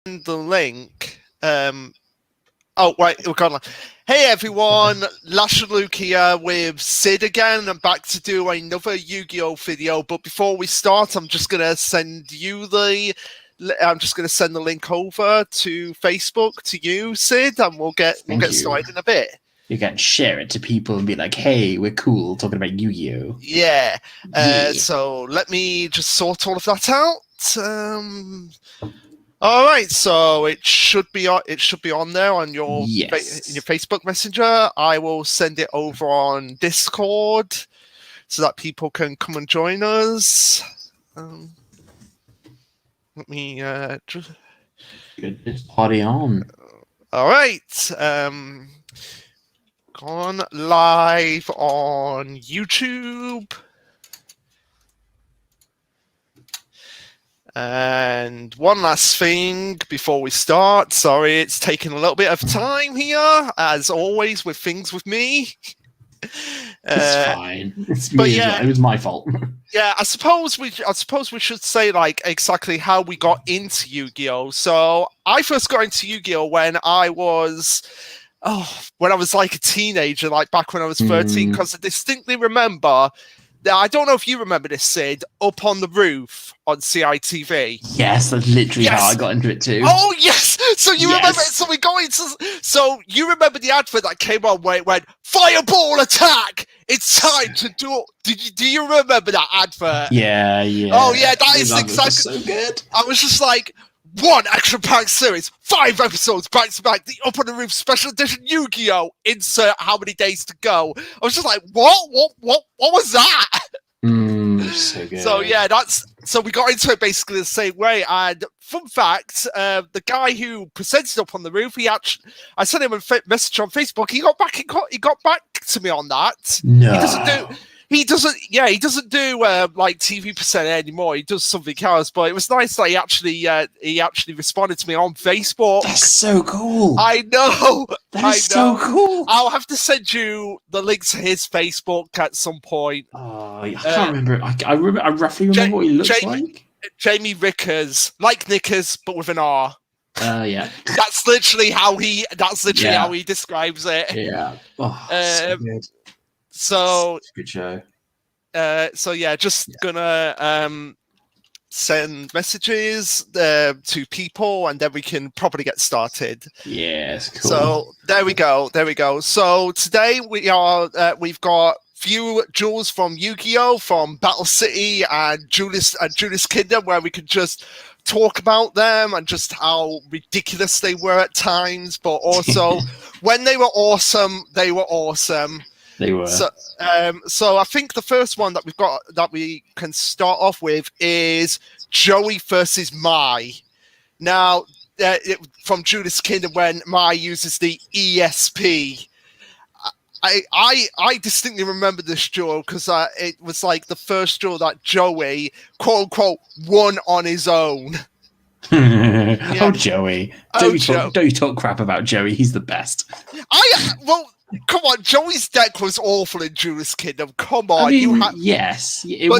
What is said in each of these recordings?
the link. Oh, right, we're gone. Hey everyone, Luke here with Sid again. I'm back to do another Yu-Gi-Oh video, but before we start, I'm just gonna send the link over to Facebook to you, Sid, and we'll get started in a bit. You can share it to people and be like, "Hey, we're cool talking about Yu-Gi-Oh." Yeah. So let me just sort all of that out. All right, so it should be on there on your in your Facebook Messenger. I will send it over on Discord so that people can come and join us. Let me just get this party on. All right, gone live on YouTube. And one last thing before we start. Sorry, it's taken a little bit of time here, as always with things with me. It's fine. It's me. It was my fault. Yeah, I suppose we should say like exactly how we got into Yu-Gi-Oh. So I first got into Yu-Gi-Oh when I was like a teenager, like back when I was 13, because I distinctly remember. I don't know if you remember this, Sid, Up on the Roof on CITV. Yes, that's literally how I got into it too. Oh, yes! So you remember it? So we go into... So you remember the advert that came on where it went, Fireball attack! It's time to do... Do you remember that advert? Yeah. Oh, yeah, that is exactly... so good. I was just like... One action-packed series, 5 episodes back-to-back, the Up on the Roof special edition Yu-Gi-Oh! Insert how many days to go. I was just like, what was that? So good. So yeah, so we got into it basically the same way. And fun fact, the guy who presented Up on the Roof, I sent him a message on Facebook. He got back to me on that. No. He doesn't do like TV percent anymore. He does something else, but it was nice that he actually responded to me on Facebook. That's so cool. I know. That's so cool. I'll have to send you the link to his Facebook at some point. Oh, I can't remember. I roughly remember what he looks like. Jamie Rickers, like Knickers, but with an R. Yeah. That's literally how he describes it. Yeah. Oh, so good. So it's a good show. Gonna send messages to people, and then we can probably get started. Yes, cool. So there we go. So today we've got few duels from Yu-Gi-Oh, from Battle City and Duelist Kingdom, where we can just talk about them and just how ridiculous they were at times, but also when they were awesome, they were awesome. They were. So I think the first one that we've got that we can start off with is Joey versus Mai. Now, from Duelist Kingdom, when Mai uses the ESP. I distinctly remember this duel because it was like the first duel that Joey, quote unquote, won on his own. Oh, Joey. Don't you talk crap about Joey. He's the best. Come on, Joey's deck was awful in Duelist Kingdom. Come on, I mean, yes, it was.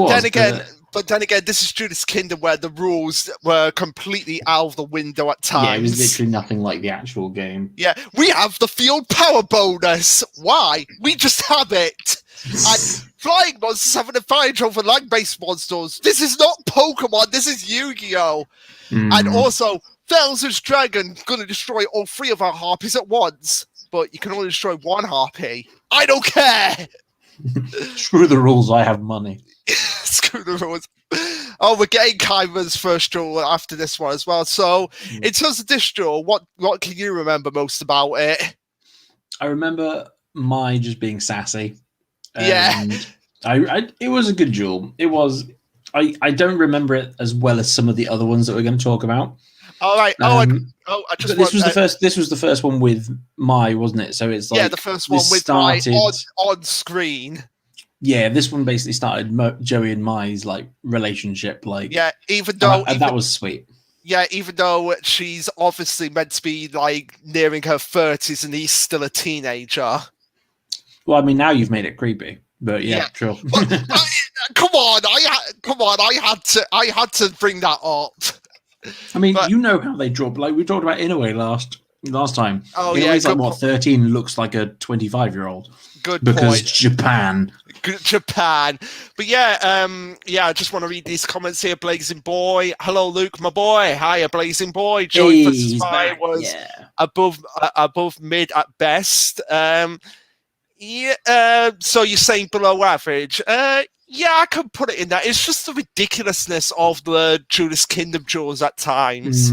But then again, this is Duelist Kingdom where the rules were completely out of the window at times. Yeah, it was literally nothing like the actual game. Yeah, we have the field power bonus. Why? We just have it. And flying monsters have an advantage over land-based monsters. This is not Pokemon. This is Yu-Gi-Oh. And also, Felser's Dragon gonna destroy all 3 of our harpies at once. But you can only destroy 1 harpy. I don't care. Screw the rules. I have money. Screw the rules. Oh, we're getting Kaima's first duel after this one as well. So, in terms of this duel, what can you remember most about it? I remember Mai just being sassy. Yeah. It was a good duel. It was. I don't remember it as well as some of the other ones that we're going to talk about. All right. This was the first one with Mai, wasn't it? So it's like the first one with Mai on screen. Yeah, this one basically started Joey and Mai's like relationship. Like, even though that was sweet. Yeah, even though she's obviously meant to be like nearing her 30s and he's still a teenager. Well, I mean, now you've made it creepy, but yeah. Sure. Come on, I had to bring that up. I mean, But- you know how they drop. Like we talked about Inoue last time. Oh yeah, Inoue's like what 13 looks like a 25-year-old. Good Because point. Japan. Japan. But yeah, I just want to read these comments here. Blazing Boy. Hello, Luke, my boy. Hiya, Blazing Boy. Joy versus Spy was above mid at best. So you're saying below average. Yeah, I can put it in that. It's just the ridiculousness of the Duelist Kingdom duels at times.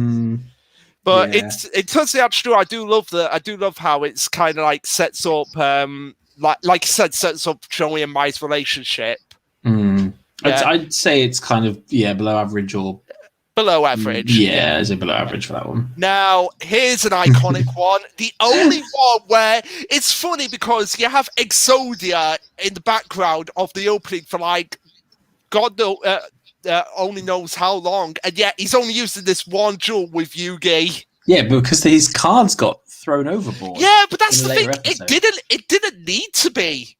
But it turns out true. I do love how it's kind of like sets up like you said, sets up Joey and Mai's relationship. Yeah. I'd say it's kind of below average or below average. Yeah, is it below average for that one? Now, here's an iconic one. The only one where it's funny because you have Exodia in the background of the opening for like God only knows how long, and yet he's only using this one duel with Yugi. Yeah, because his cards got thrown overboard. Yeah, but that's the thing. Episode. It didn't need to be.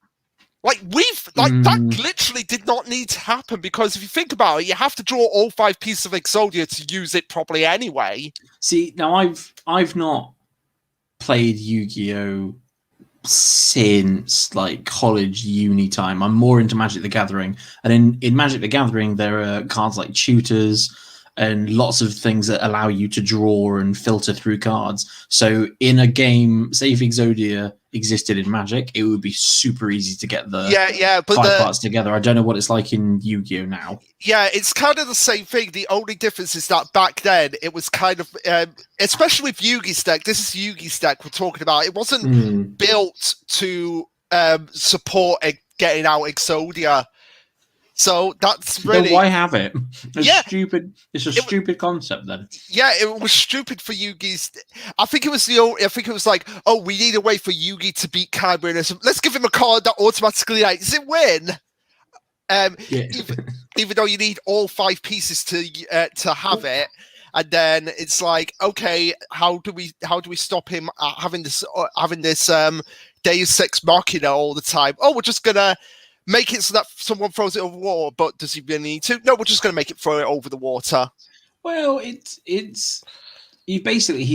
That literally did not need to happen because if you think about it, you have to draw all 5 pieces of Exodia to use it properly anyway. See, now I've not played Yu-Gi-Oh since like college uni time. I'm more into Magic the Gathering, and in Magic the Gathering there are cards like tutors and lots of things that allow you to draw and filter through cards. So in a game, say if Exodia existed in Magic, it would be super easy to get the 5 parts together. I don't know what it's like in Yu-Gi-Oh now. Yeah, it's kind of the same thing. The only difference is that back then it was kind of, especially with Yugi's deck, this is Yugi's deck we're talking about, it wasn't built to support getting out Exodia. So that's really... Then why have it? Stupid. It's a stupid concept then. Yeah, it was stupid for Yugi's... I think it was like, oh, we need a way for Yugi to beat Kaiba. Let's give him a card that automatically lets it win. Even though you need all 5 pieces to have it. And then it's like, okay, how do we stop him having this Deus Ex Machina all the time? Oh, we're just gonna make it so that someone throws it over water, but does he really need to? No, we're just going to make it throw it over the water. Well, he's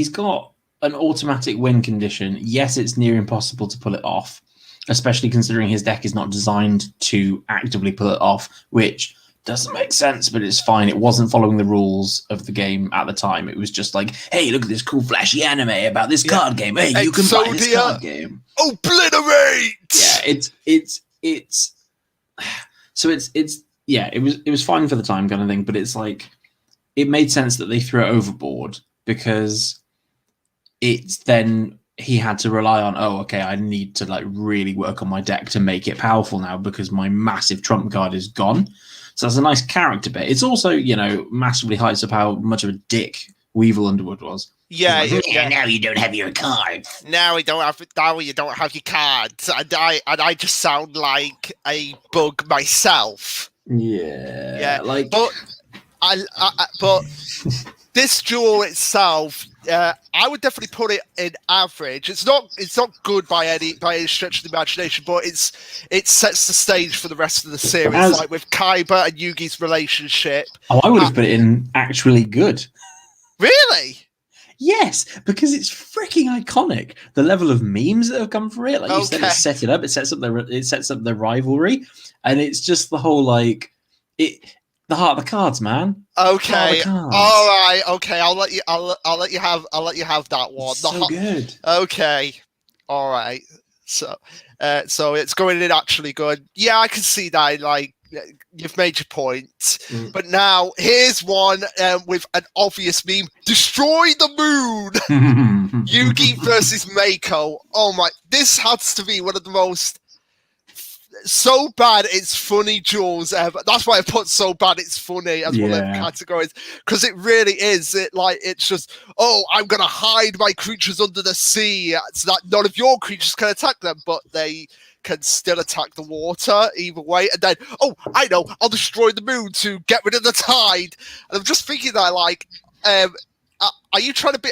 got an automatic win condition. Yes, it's near impossible to pull it off, especially considering his deck is not designed to actively pull it off, which doesn't make sense, but it's fine. It wasn't following the rules of the game at the time. It was just like, hey, look at this cool flashy anime about this card game. Hey, you can buy this card game. Obliterate! Yeah, it was fine for the time kind of thing, but it's like it made sense that they threw it overboard because it's then he had to rely on, I need to like really work on my deck to make it powerful now because my massive trump card is gone. So that's a nice character bit. It's also, massively heights up how much of a dick Weevil Underwood was. Yeah, now you don't have your cards. Now you don't have your cards. And I just sound like a bug myself. Yeah. But this duel itself, I would definitely put it in average. It's not good by any stretch of the imagination, but it sets the stage for the rest of the series, like with Kaiba and Yugi's relationship. Oh, I would have put it in actually good. Really? Yes, because it's freaking iconic. The level of memes that have come for it, like you said, it set it up. It sets up the rivalry, and it's just the whole the heart of the cards, man. Okay, all right. Okay, I'll let you have that one. So good. Okay, all right. So it's going in actually good. Yeah, I can see that. Like, you've made your point. But now here's one with an obvious meme: destroy the moon. Yugi versus Mako. Oh my! This has to be one of the most so bad it's funny duels ever. That's why I put so bad it's funny as one of the categories, because it really is. It's just, I'm gonna hide my creatures under the sea so that none of your creatures can attack them, but they can still attack the water either way. And then, I know, I'll destroy the moon to get rid of the tide. And I'm just thinking that, are you trying to be?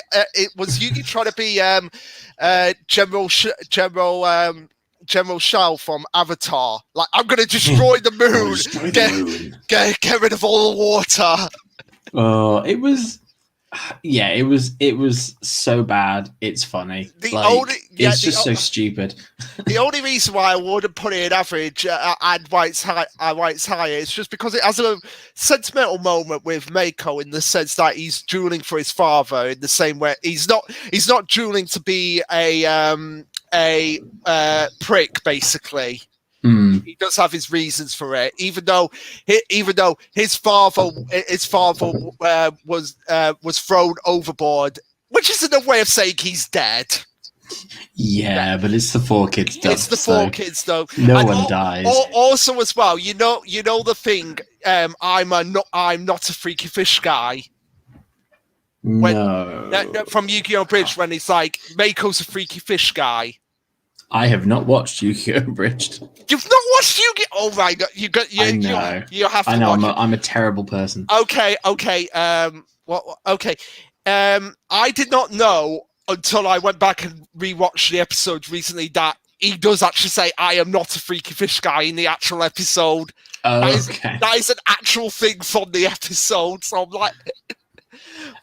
Was Yugi trying to be General Shao from Avatar? Like, I'm going to destroy the moon, get rid of all the water. It was Yeah, it was so bad. It's funny. The only Like yeah it's just so stupid. the only reason why I wouldn't put it in average and why it's higher is just because it has a sentimental moment with Mako in the sense that he's dueling for his father in the same way he's not dueling to be a prick basically. Mm, He does have his reasons for it, even though his father was thrown overboard, which is in a way of saying he's dead. yeah, but it's the 4 kids It's stuff, the so four kids though, no and one dies. also as well, you know the thing. I'm not a freaky fish guy. When No, from Yugioh Bridge, when it's like Mako's a freaky fish guy. I have not watched Yukio Bridged. You've not watched Yu-Gi? Oh my god! I know. You have to I know. watch it. I'm a terrible person. Okay. Okay. I did not know until I went back and rewatched the episode recently that he does actually say, "I am not a freaky fish guy" in the actual episode. Okay. That is an actual thing from the episode. So I'm like,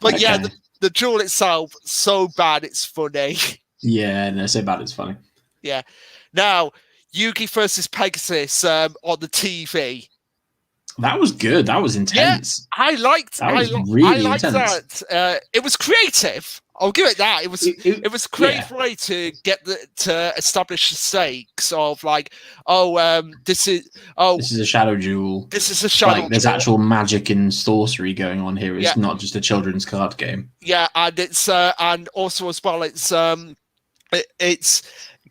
but Okay. yeah, the duel itself so bad it's funny. Yeah, no, so bad it's funny. Yeah. Now, Yugi versus Pegasus on the TV. That was good. That was intense. Yeah, I liked. That was I really liked intense. that. It was creative. I'll give it that. It was a creative way to get to establish the stakes of like, this is a shadow duel. This is a shadow. Like, there's duel. actual magic and sorcery going on here. It's Yeah. not just a children's card game. Yeah, and it's and also as well, it's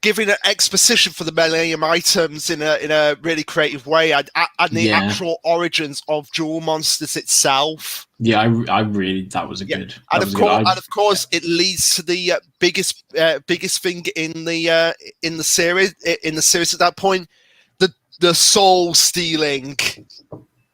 giving an exposition for the Millennium items in a really creative way, and the actual origins of Duel Monsters itself. Yeah, I really that was a good. And of course, it leads to the biggest thing in the series at that point, the soul stealing.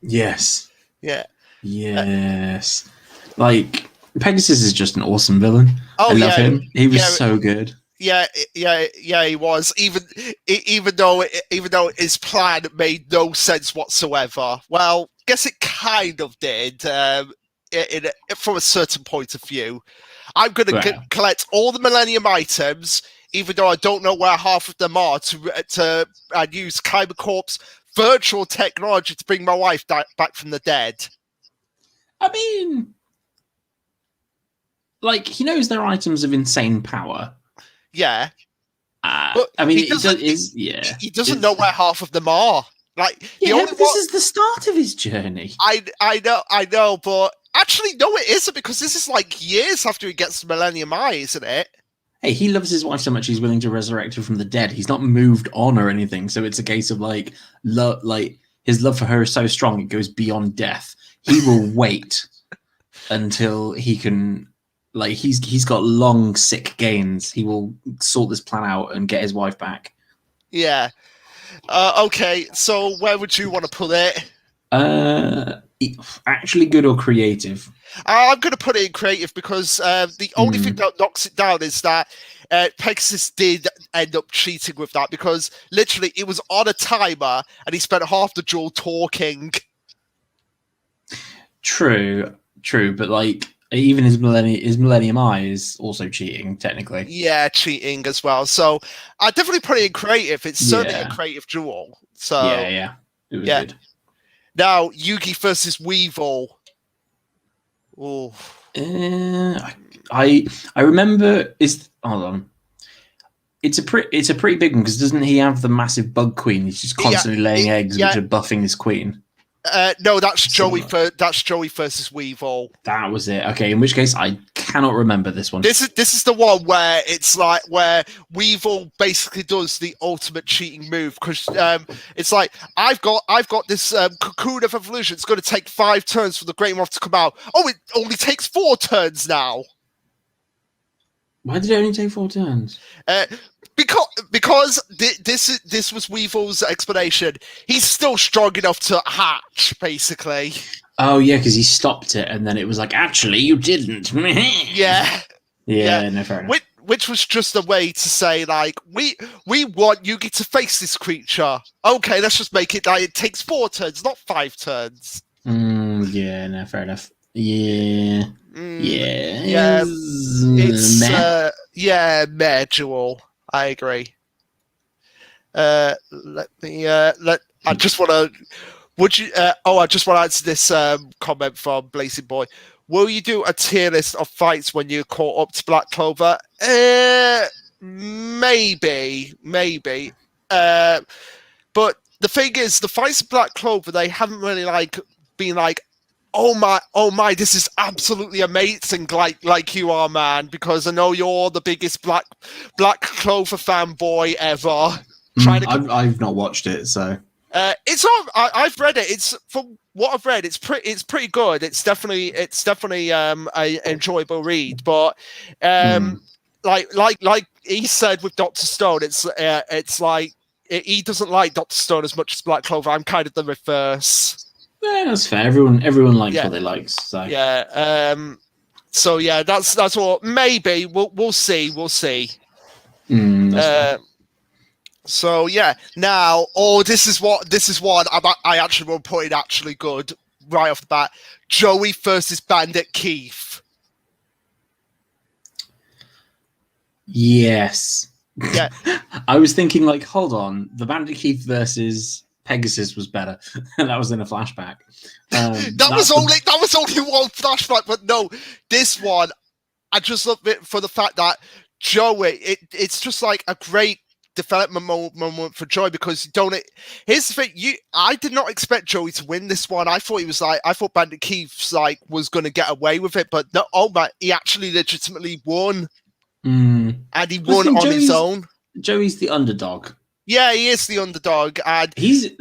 Yes. Yeah. Yes. Like Pegasus is just an awesome villain. Oh, I love him. He was so good. Yeah, he was. Even though his plan made no sense whatsoever. Well, guess it kind of did, from a certain point of view. I'm going to collect all the Millennium items, even though I don't know where half of them are, to use Kyber Corp's virtual technology to bring my wife back from the dead. I mean, like, he knows they're items of insane power. Yeah. I mean, he doesn't know where half of them are. Like, this is the start of his journey. I know, but actually, no, it isn't, because this is like years after he gets the Millennium Eye, isn't it? Hey, he loves his wife so much he's willing to resurrect her from the dead. He's not moved on or anything, so it's a case of like his love for her is so strong it goes beyond death. He will wait until he can. Like, he's got long sick gains. He will sort this plan out and get his wife back. Yeah. Okay, so where would you want to put it? Actually good or creative? I'm going to put it in creative because the only thing that knocks it down is that Pegasus did end up cheating with that, because literally it was on a timer and he spent half the duel talking. True, but like, even his Millennium Eye is also cheating, technically. Yeah, cheating as well. So I definitely put it in creative. It's certainly a creative duel. So yeah, it was good. Now, Yugi versus Weevil. Oh, I remember. Hold on. It's a pretty big one, because doesn't he have the massive bug queen? He's just constantly laying eggs, which are buffing his queen. No, that's Joey. That's Joey versus Weevil. That was it. Okay, in which case I cannot remember this one. This is the one where it's like where Weevil basically does the ultimate cheating move, because it's like I've got this cocoon of evolution. It's going to take 5 turns for the Great Moth to come out. Oh, it only takes 4 turns now. Why did it only take 4 turns? Because this was Weevil's explanation. He's still strong enough to hatch, basically. Oh yeah, because he stopped it, and then it was like, actually, you didn't. Yeah. No, fair enough. Which was just a way to say, like, we want Yugi to face this creature. Okay, let's just make it that it takes 4 turns, not 5 turns. Yeah, no, fair enough. Yeah. Yeah, it's Meh. meh, Jewel. I agree. Let me let. I just want to. Would you? I just want to answer this comment from Blazing Boy. Will you do a tier list of fights when you're caught up to Black Clover? Maybe. But the thing is, the fights of Black Clover, they haven't really been like, oh my, this is absolutely amazing, like you are, man. Because I know you're the biggest Black Clover fanboy ever. I've not watched it, so It's all. I've read it. It's from what I've read. It's pretty good. It's definitely a enjoyable read. But like he said with Doctor Stone, it's like he doesn't like Doctor Stone as much as Black Clover. I'm kind of the reverse. yeah, that's fair. Everyone likes Yeah. what they like. So Yeah. So yeah, that's what. Maybe we'll see. We'll see. that's fair. So yeah, now this is one I actually will put it actually good right off the bat. Joey versus Bandit Keith. Yes. Yeah. I was thinking, like, hold on, the Bandit Keith versus Pegasus was better. That was in a flashback. That was only one flashback, but no, this one I just love it for the fact that Joey. It's just like a great development moment for Joey because here's the thing, I did not expect Joey to win this one. I thought Bandit Keith was going to get away with it, but no, he actually legitimately won. And he won on his own. Joey's the underdog. Yeah, he is the underdog, and he's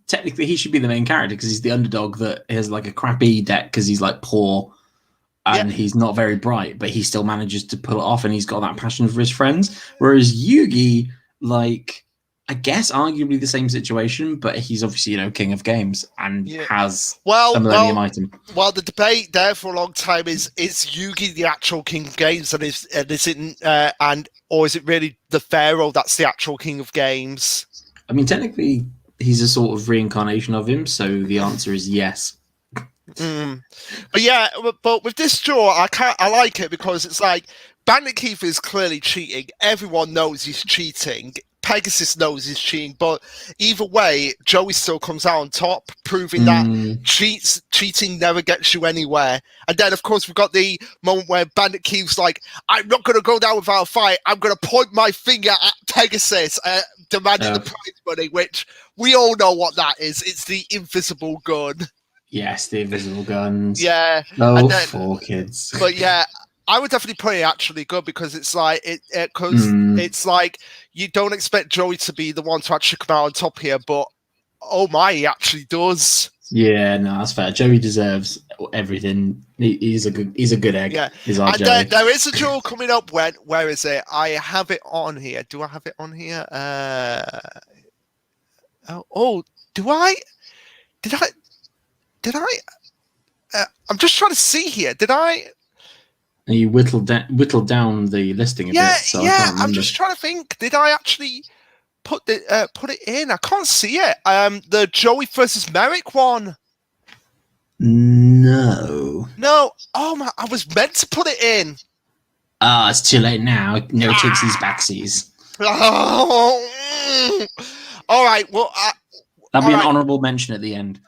technically he should be the main character because he's the underdog that has like a crappy deck because he's like poor and he's not very bright, but he still manages to pull it off, and he's got that passion for his friends. Whereas Yugi, like, I guess arguably the same situation, but he's obviously, king of games and has a millennium item. Well, the debate there for a long time is Yugi the actual king of games, or is it really the Pharaoh that's the actual king of games? I mean, technically, he's a sort of reincarnation of him, so the answer is yes. But yeah, but with this draw, I like it because it's like Bandit Keith is clearly cheating. Everyone knows he's cheating. Pegasus knows he's cheating, but either way, Joey still comes out on top, proving that cheating never gets you anywhere. And then, of course, we've got the moment where Bandit Keith's like, "I'm not going to go down without a fight. I'm going to point my finger at Pegasus, demanding the prize money," which we all know what that is. It's the invisible gun. Yes, the invisible guns. Yeah. Poor kids. But yeah, I would definitely put it actually good because it's like it's like you don't expect Joey to be the one to actually come out on top here, but oh my, he actually does. Yeah, no, that's fair. Joey deserves everything. He's a good egg. Yeah, and there is a draw coming up. Where is it? I have it on here. Do I have it on here? Do I? Did I? I'm just trying to see here. Did I? You whittled down the listing a bit. So I'm just trying to think. Did I actually put it in? I can't see it. The Joey versus Merrick one. No. Oh my! I was meant to put it in. It's too late now. No takesies backsies. Oh. All right. Well, that'll be an honourable mention at the end.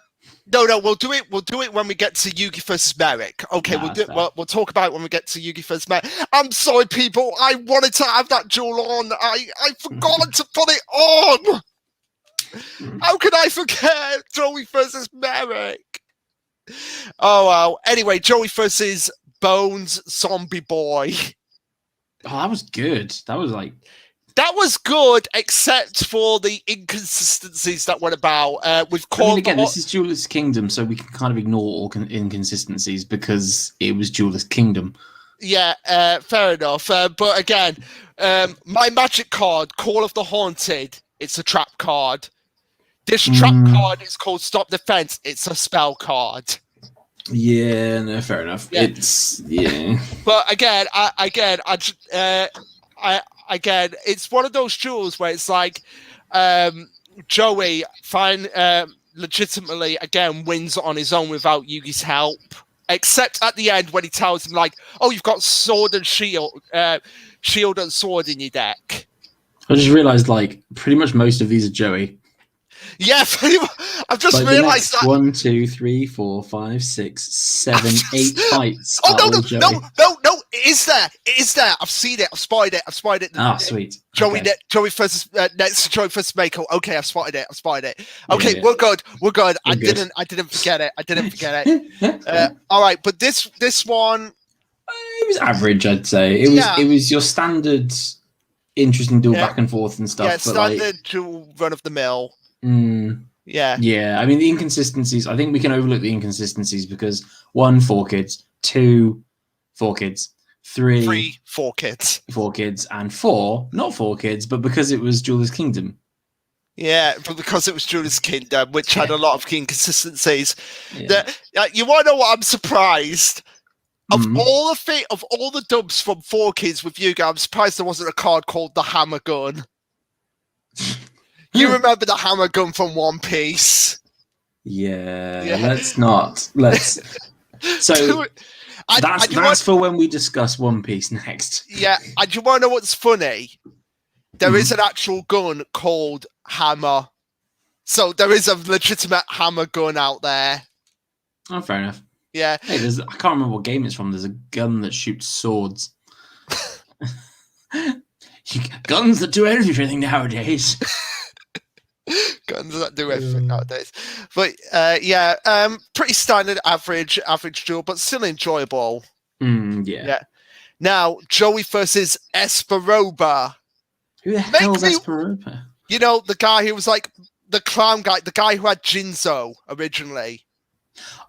No, we'll do it. We'll do it when we get to Yugi versus Merrick. Okay, we'll talk about it when we get to Yugi versus Merrick. I'm sorry, people. I wanted to have that duel on. I forgot to put it on. How could I forget Joey versus Merrick? Oh well. Anyway, Joey versus Bones Zombie Boy. Oh, that was good. That was good, except for the inconsistencies that went about. This is Duelist Kingdom, so we can kind of ignore all inconsistencies because it was Duelist Kingdom. Yeah, fair enough. But again, my magic card, Call of the Haunted, it's a trap card. This trap card is called Stop Defense. It's a spell card. Yeah, no, fair enough. Yeah. But again, Again, it's one of those duels where it's like Joey legitimately again wins on his own without Yugi's help. except at the end when he tells him like, "Oh, you've got sword and shield, shield and sword in your deck." I just realised like pretty much most of these are Joey. Yeah, I've just Like realised the next that. 1, 2, 3, 4, 5, 6, 7, 8 fights. Oh are all no, Joey. no! It is there. It is there. I've seen it. I've spotted it. Ah, sweet. Joey, Okay. Joey versus next to Joey versus Mako. Okay, I've spotted it. Okay, Yeah. we're good. We're good. I didn't forget it. All right, but this one, It was average, I'd say. It was your standard interesting duel back and forth and stuff. Yeah, but standard duel run of the mill. Yeah. Yeah, I mean the inconsistencies. I think we can overlook the inconsistencies because 1, 4 kids, 2, 4 kids, 3, 4 kids, 4 kids, and 4, not 4 kids, but because it was Duelist Kingdom. Yeah, but because it was Duelist Kingdom, which had a lot of inconsistencies. Yeah. You want to know what I'm surprised? Of all the dubs from 4 Kids with Yugioh, I'm surprised there wasn't a card called the Hammer Gun. You remember the Hammer Gun from One Piece? Yeah. Let's not. Let's. So that's for when we discuss One Piece next. Yeah, and you want to know what's funny? There is an actual gun called Hammer. So there is a legitimate hammer gun out there. Oh, fair enough. Yeah. Hey, I can't remember what game it's from. There's a gun that shoots swords. Guns that do everything nowadays. Guns that do everything nowadays. But pretty standard average duel, but still enjoyable. Yeah. Now, Joey versus Esperoba. Who the hell's Esperoba? You know, the guy who was like the clown guy, the guy who had Jinzo originally.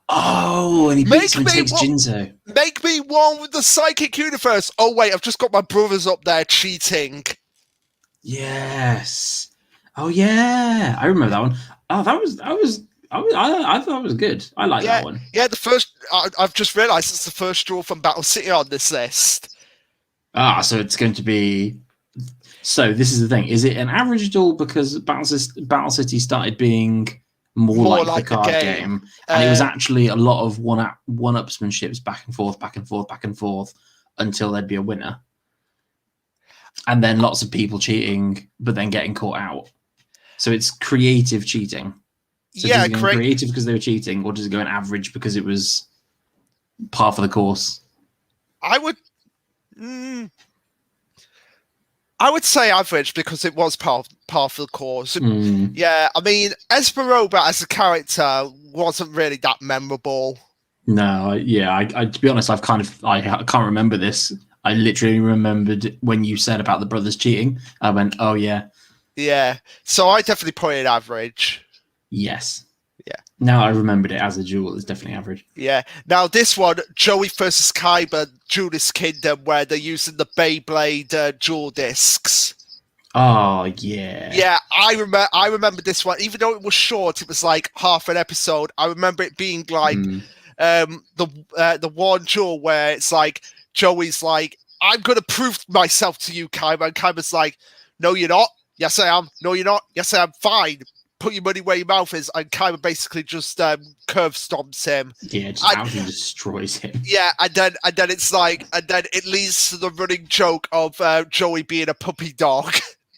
Oh, and he beats him and takes Jinzo. Make me one with the psychic universe. Oh wait, I've just got my brothers up there cheating. Yes. Oh yeah, I remember that one. Oh, I thought it was good. I like that one. Yeah, the first. I've just realised it's the first draw from Battle City on this list. Ah, so it's going to be. So this is the thing: is it an average duel because Battle City started being more like the card game, and it was actually a lot of one-upsmanships back and forth until there'd be a winner, and then lots of people cheating, but then getting caught out. So it's creative cheating. So does it go creative because they were cheating, or does it go in average because it was par for the course? I would say average because it was par for the course. Yeah, I mean, Esperoba as a character wasn't really that memorable. No, I to be honest, I can't remember this. I literally remembered when you said about the brothers cheating. I went, oh yeah. Yeah, so I definitely put it average. Yes. Yeah. Now I remembered it as a duel. It's definitely average. Yeah. Now this one, Joey versus Kaiba, Duelist Kingdom, where they're using the Beyblade dual discs. Oh yeah. Yeah, I remember this one. Even though it was short, it was like half an episode. I remember it being like the one duel where it's like Joey's like, "I'm gonna prove myself to you, Kaiba," and Kaiba's like, "No, you're not. Yes, I am. No, you're not. Yes, I am. Fine. Put your money where your mouth is." And Kaiba basically just curve stomps him. Yeah, just absolutely destroys him. Yeah, and then it's like, and then it leads to the running joke of Joey being a puppy dog,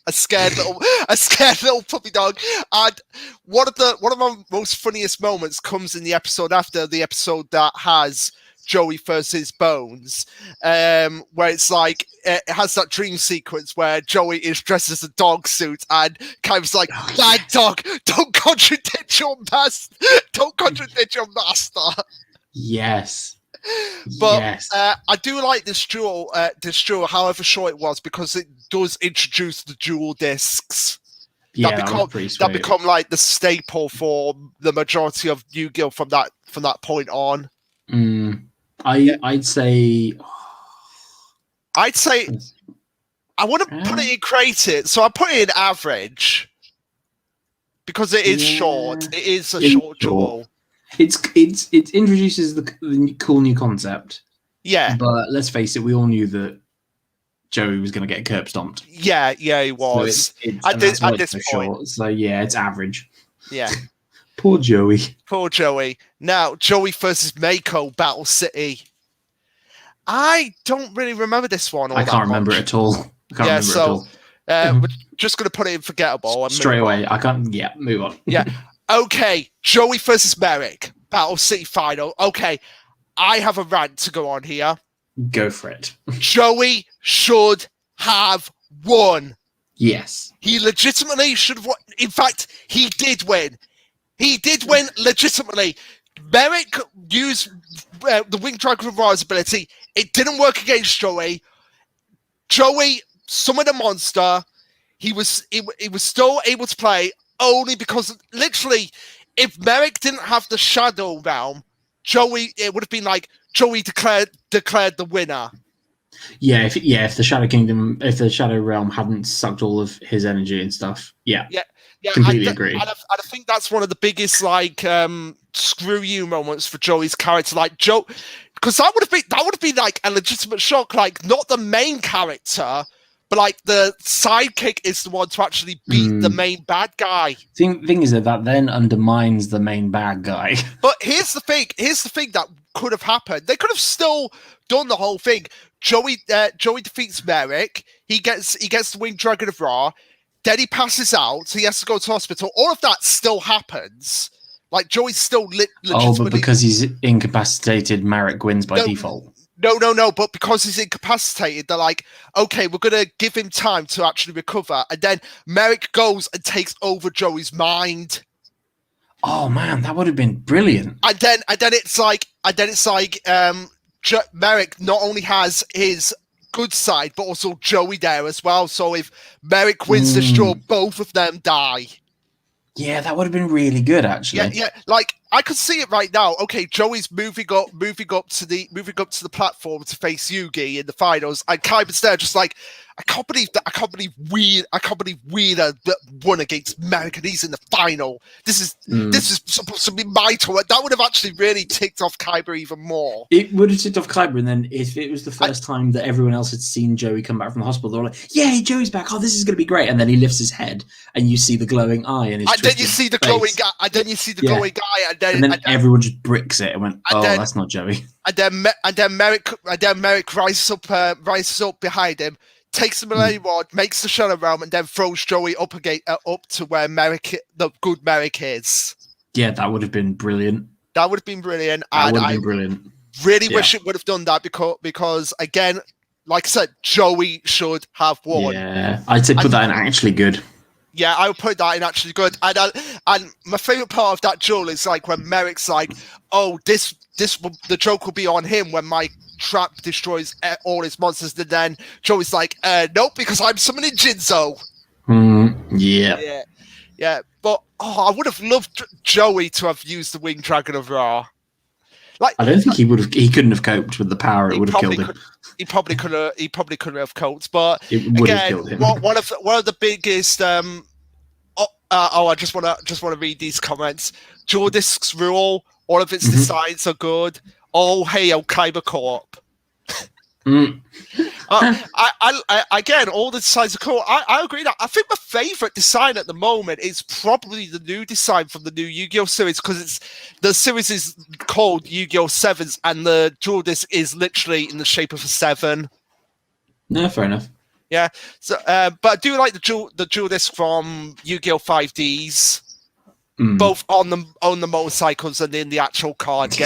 a scared little puppy dog. And one of my most funniest moments comes in the episode after the episode that has Joey versus Bones, where it's like it has that dream sequence where Joey is dressed as a dog suit and Kaiba's like, "Bad dog, don't contradict your master. Don't contradict your master." Yes. But yes. I do like this duel, however short it was, because it does introduce the dual discs. Yeah, that become like the staple for the majority of Yu-Gi-Oh from that point on. I'd say I wouldn't put it in creative, so I put it in average because it is short. It is a short duel. It introduces the cool new concept. Yeah, but let's face it, we all knew that Joey was going to get curb stomped. Yeah, he was. So at this point. So yeah, it's average. Yeah. Poor Joey. Poor Joey. Now, Joey versus Mako, Battle City. I don't really remember this one all I that can't remember it much. at all. I can't remember it at all. We're just going to put it in forgettable and Straight move away. on. I can't. Yeah, move on. Yeah. Okay, Joey versus Merrick, Battle City final. Okay, I have a rant to go on here. Go for it. Joey should have won. Yes. He legitimately should have won. In fact, he did win. He did win legitimately. Merrick used the Winged Dragon of Ra's ability. It didn't work against Joey. Joey summoned a monster. He was still able to play only because literally, if Merrick didn't have the Shadow Realm, it would have been like Joey declared the winner. Yeah, if the Shadow Realm hadn't sucked all of his energy and stuff, yeah, completely agree. And I think that's one of the biggest screw you moments for Joey's character, like Joe, because that would have been like a legitimate shock, like not the main character, but like the sidekick is the one to actually beat the main bad guy. Thing is that then undermines the main bad guy. But here's the thing that could have happened. They could have still done the whole thing. Joey defeats Merrick. He gets the Winged Dragon of Ra. Then he passes out, so he has to go to hospital. All of that still happens. Like Joey's still legitimately. But because he's incapacitated, Merrick wins by default. No. But because he's incapacitated, they're like, okay, we're gonna give him time to actually recover, and then Merrick goes and takes over Joey's mind. Oh man, that would have been brilliant. And then it's like Merrick not only has his good side, but also Joey there as well. So if Merrick wins the show, both of them die. Yeah, that would have been really good, actually. Yeah. Like I could see it right now. Okay, Joey's moving up to the platform to face Yugi in the finals, and Kaiba's there, just like, I can't believe Wheeler won against Merrick, and he's in the final. This is supposed to be my tour. That would have actually really ticked off Kaiba even more. It would have ticked off Kaiba, and then if it was the first time that everyone else had seen Joey come back from the hospital, they were like, "Yay, Joey's back! Oh, this is going to be great!" And then he lifts his head, and you see the glowing eye, and then you see the glowing guy, and then everyone just bricks it and went, "Oh, that's not Joey." And then Merrick rises up behind him, takes the Millennium Ward, makes the Shadow Realm, and then throws Joey up to where the good Merrick is. Yeah, that would have been brilliant. That would have been brilliant. Really wish it would have done that because again, like I said, Joey should have won. Yeah, I'd say put that in actually good. Yeah, I would put that in actually good. And my favorite part of that duel is like when Merrick's like, "Oh, the joke will be on him when my trap destroys all his monsters." And then Joey's like, "Nope, because I'm summoning Jinzo." Yeah. But I would have loved Joey to have used the Winged Dragon of Ra. Like, I don't think he would have. He couldn't have coped with the power. It would have killed him. He probably could have coped, but it would have killed him. One of the biggest. I just want to read these comments. Duelist's rule. All of its designs are good. Oh, hey, Kaiba Corp. Again, all the designs are cool. I agree that I think my favorite design at the moment is probably the new design from the new Yu-Gi-Oh series, because the series is called Yu-Gi-Oh! Sevens, and the Duelist is literally in the shape of a 7. No, fair enough. Yeah. So, but I do like the Duelist from Yu-Gi-Oh! 5Ds. Both on the motorcycles and in the actual card,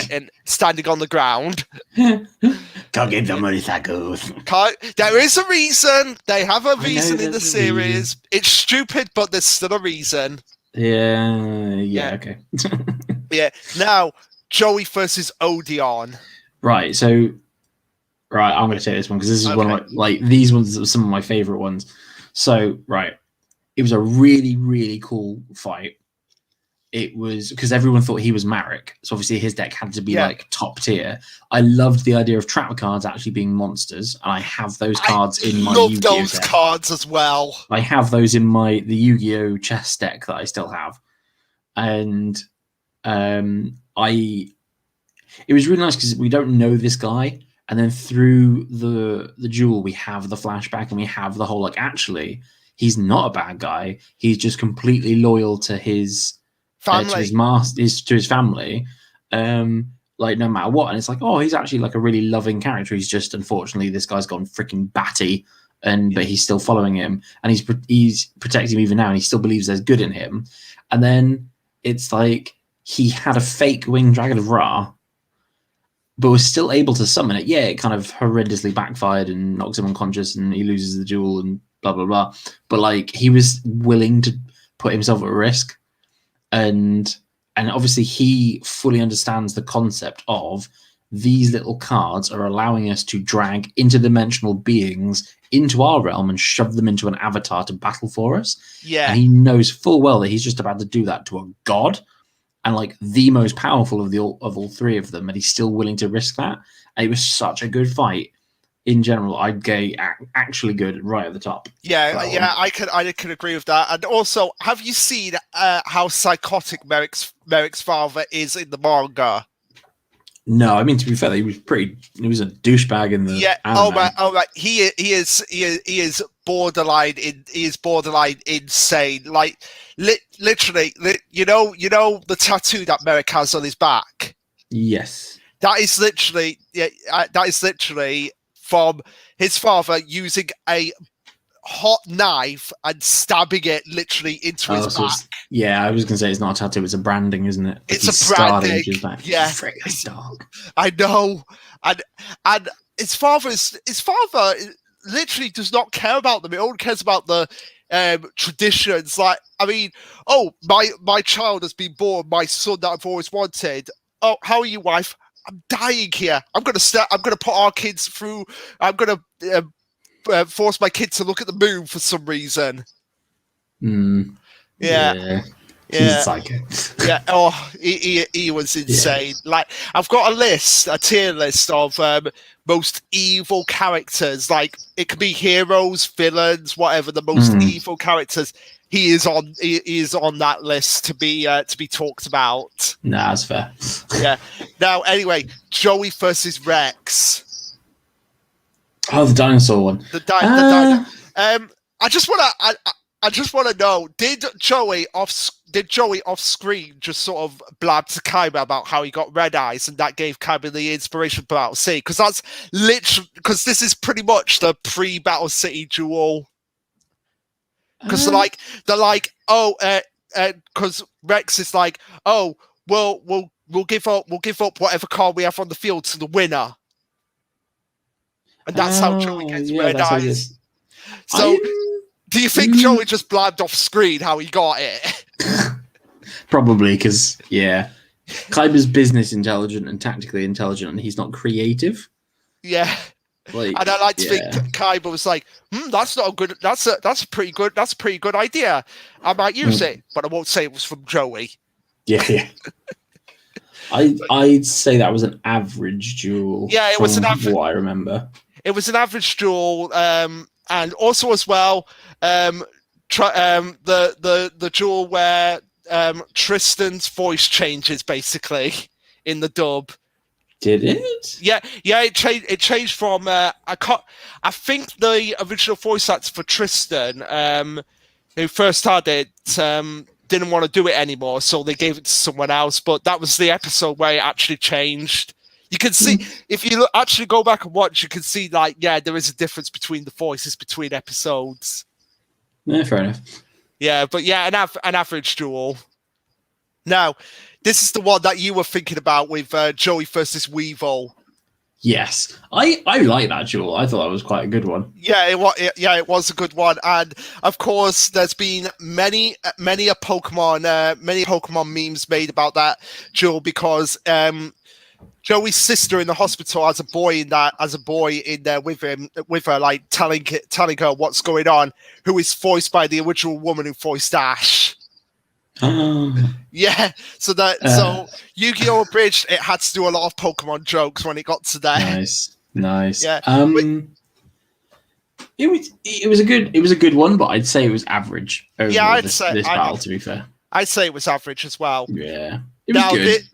standing on the ground. Can't get the motorcycles. There is a reason. They have a reason in the series. It's stupid, but there's still a reason. Yeah. Okay. Yeah. Now, Joey versus Odeon. Right. So, I'm going to take this one because this is one of these ones are some of my favorite ones. So, it was a really, really cool fight. It was because everyone thought he was Marek, so obviously his deck had to be like top tier. I loved the idea of trap cards actually being monsters, and I have those cards in my Yu-Gi-Oh! Those deck. Cards as well. I have those in the Yu-Gi-Oh! Chess deck that I still have, and it was really nice because we don't know this guy, and then through the duel we have the flashback and we have the whole actually he's not a bad guy. He's just completely loyal to his to his master, to his family, like no matter what. And it's like, oh, he's actually like a really loving character. He's just unfortunately this guy's gone freaking batty, but he's still following him, and he's protecting him even now, and he still believes there's good in him. And then it's like he had a fake winged dragon of Ra, but was still able to summon it. Yeah, it kind of horrendously backfired and knocks him unconscious, and he loses the duel and blah blah blah. But like he was willing to put himself at risk, and obviously he fully understands the concept of these little cards are allowing us to drag interdimensional beings into our realm and shove them into an avatar to battle for us. Yeah. And he knows full well that he's just about to do that to a god, and like the most powerful of all three of them, and he's still willing to risk that. And it was such a good fight. In general, I'd go actually good right at the top. Yeah, I could agree with that. And also, have you seen how psychotic Merrick's father is in the manga? No, I mean, to be fair, he was a douchebag in the anime. Oh right. He is borderline insane. Like literally, you know the tattoo that Merrick has on his back. Yes, that is literally from his father using a hot knife and stabbing it literally into his back. Yeah, I was going to say it's not a tattoo, it's a branding, isn't it? It's a branding. Yeah. Friggin' dog. I know. And his father literally does not care about them. He only cares about the traditions. Like, I mean, oh, my child has been born, my son that I've always wanted. Oh, how are you, wife? I'm dying here. I'm gonna put our kids through. I'm gonna force my kids to look at the moon for some reason. Yeah. He's psycho. Yeah. Oh, he was insane. Yeah. Like, I've got a tier list of most evil characters. Like, it could be heroes, villains, whatever. The most evil characters. He is on that list to be talked about. Nah, that's fair. Yeah. Now, anyway, Joey versus Rex. Oh, the dinosaur one. The dinosaur. I just want to know: did Joey off screen just sort of blab to Kaiba about how he got red eyes, and that gave Kaiba the inspiration for Battle City? Because that's literally this is pretty much the pre-Battle City duel. Because they're like, oh, because Rex is like, oh, we'll give up whatever card we have on the field to the winner, and that's how Joey gets red eyes. So, do you think Joey just blabbed off screen how he got it? Probably, because Kaiba's business intelligent and tactically intelligent, and he's not creative. Yeah. Like, and I like to think Kaiba was like, that's not a good. That's a pretty good idea. I might use it, but I won't say it was from Joey. Yeah. I'd say that was an average duel. Yeah, it was an average. What I remember, it was an average duel, and also as well, the duel where Tristan's voice changes basically in the dub. Did it? Yeah. It changed from I think the original voice actor for Tristan, who first had it, didn't want to do it anymore, so they gave it to someone else. But that was the episode where it actually changed. You can see if you actually go back and watch, you can see there is a difference between the voices between episodes. Yeah, fair enough. Yeah, but an average duel. Now, this is the one that you were thinking about with Joey versus Weevil. Yes, I like that duel. I thought that was quite a good one. Yeah, it was a good one, and of course, there's been many Pokemon memes made about that duel because Joey's sister in the hospital has a boy in there with her, like telling her what's going on, who is voiced by the original woman who voiced Ash. Yeah, so Yu-Gi-Oh! Abridged, it had to do a lot of Pokemon jokes when it got to there. Nice. Yeah. It was a good one, but I'd say it was average over this battle, to be fair. I'd say it was average as well. Yeah. It was good.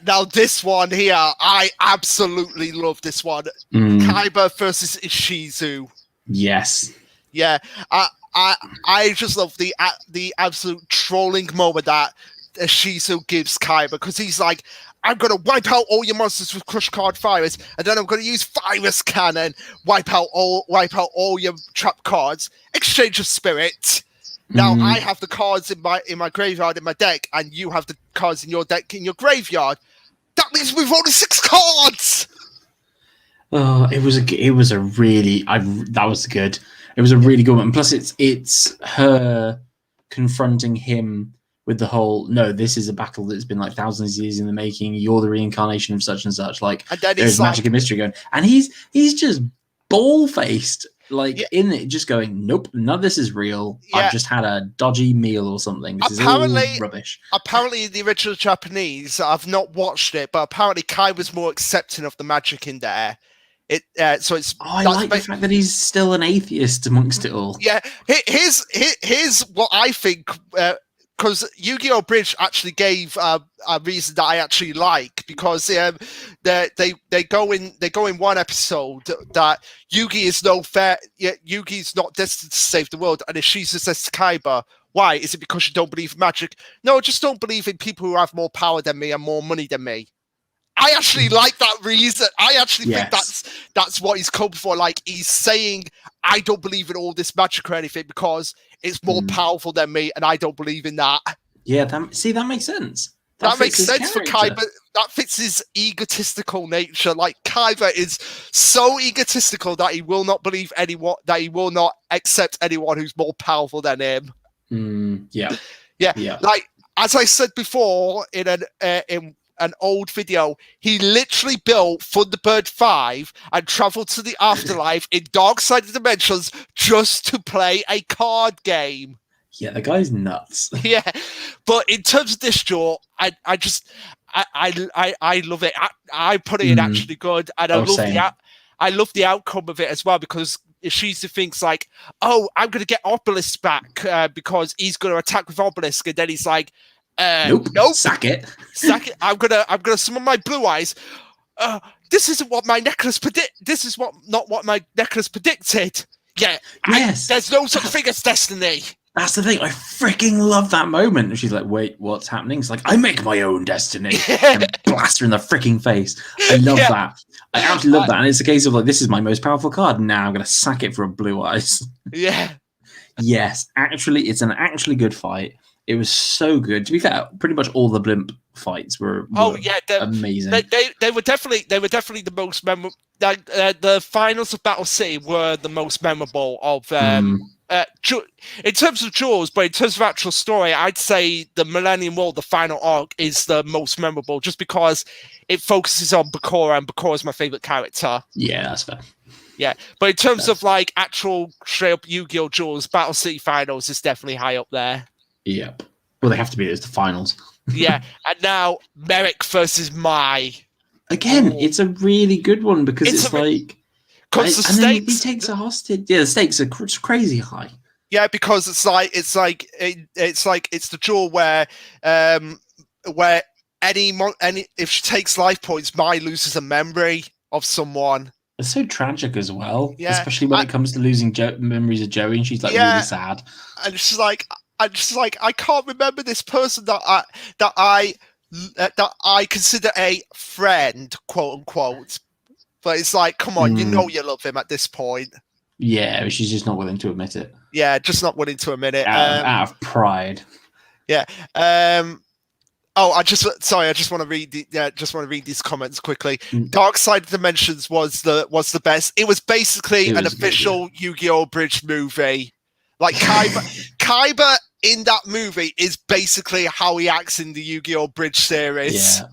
Now this one here, I absolutely love this one. Kaiba versus Ishizu. Yes. Yeah. I just love the absolute trolling moment that Shizu gives Kaiba, because he's like, I'm going to wipe out all your monsters with Crush Card Virus, and then I'm going to use Virus Cannon, wipe out all your trap cards, exchange of spirit. Now I have the cards in my graveyard in my deck, and you have the cards in your deck in your graveyard. That means we've only 6 cards. Oh, it was a really good one. And plus, it's her confronting him with the whole, no, this is a battle that's been like thousands of years in the making. You're the reincarnation of such and such. Like, and then there's magic and mystery going, and he's just ball faced, like in it, just going, nope, none of this is real. Yeah. I've just had a dodgy meal or something. This is all rubbish. Apparently, in the original Japanese, I've not watched it, but apparently Kai was more accepting of the magic in there. So it's. I like the fact that he's still an atheist amongst it all. Yeah, here's what I think. Because Yu-Gi-Oh! Bridge actually gave a reason that I actually like, because they go in one episode that Yugi is Yugi's not destined to save the world, and if Shizu says to Kaiba, why? Is it because you don't believe in magic? No, I just don't believe in people who have more power than me and more money than me. I actually like that reason. I actually think that's what he's come for. Like, he's saying, I don't believe in all this magic or anything because it's more powerful than me, and I don't believe in that. Yeah, that makes sense. That makes sense for Kaiba. That fits his egotistical nature. Like, Kaiba is so egotistical that he will not believe anyone, that he will not accept anyone who's more powerful than him. Yeah. Like, as I said before in an old video, he literally built Thunderbird 5 and traveled to the afterlife in Dark Side of Dimensions just to play a card game. Yeah, the guy's nuts. Yeah, but in terms of this draw, I love it. I put it in actually good, and I love the outcome of it as well, because Shizu thinks like, oh, I'm going to get Obelisk back because he's going to attack with Obelisk, and then he's like, nope. Sack it. I'm gonna summon my blue eyes. This isn't what my necklace This is not what my necklace predicted. Yeah. Yes. There's no such thing as destiny. That's the thing. I freaking love that moment. And she's like, wait, what's happening? It's like, I make my own destiny. And blast her in the freaking face. I love that. I absolutely love that. And it's a case of like, this is my most powerful card. Now I'm gonna sack it for a blue eyes. Yeah. Yes. Actually, it's an actually good fight. It was so good. To be fair, pretty much all the blimp fights were amazing. They were definitely the most memorable. The finals of Battle City were the most memorable of in terms of draws, but in terms of actual story, I'd say the Millennium World, the final arc, is the most memorable, just because it focuses on Bakura, and Bakura is my favorite character. Yeah, that's fair. Yeah, but in terms of like actual straight up Yu-Gi-Oh! Draws, Battle City finals is definitely high up there. Yep. Well, they have to be. It's the finals. Yeah, and now Merrick versus Mai. Again, it's a really good one because it's like, because the stakes. He takes a hostage. Yeah, the stakes are crazy high. Yeah, because it's the draw where if she takes life points, Mai loses a memory of someone. It's so tragic as well, especially when it comes to losing memories of Joey, and she's like really sad. And she's like, I can't remember this person that I consider a friend, quote unquote. But it's like, come on, you know you love him at this point. Yeah, she's just not willing to admit it. Yeah, just not willing to admit it. Out of pride. Yeah. I just want to read these comments quickly. Dark Side Dimensions was the best. It was basically an official Yu-Gi-Oh! Bridge movie. Like Kaiba in that movie is basically how he acts in the Yu-Gi-Oh! Bridge series. Yeah.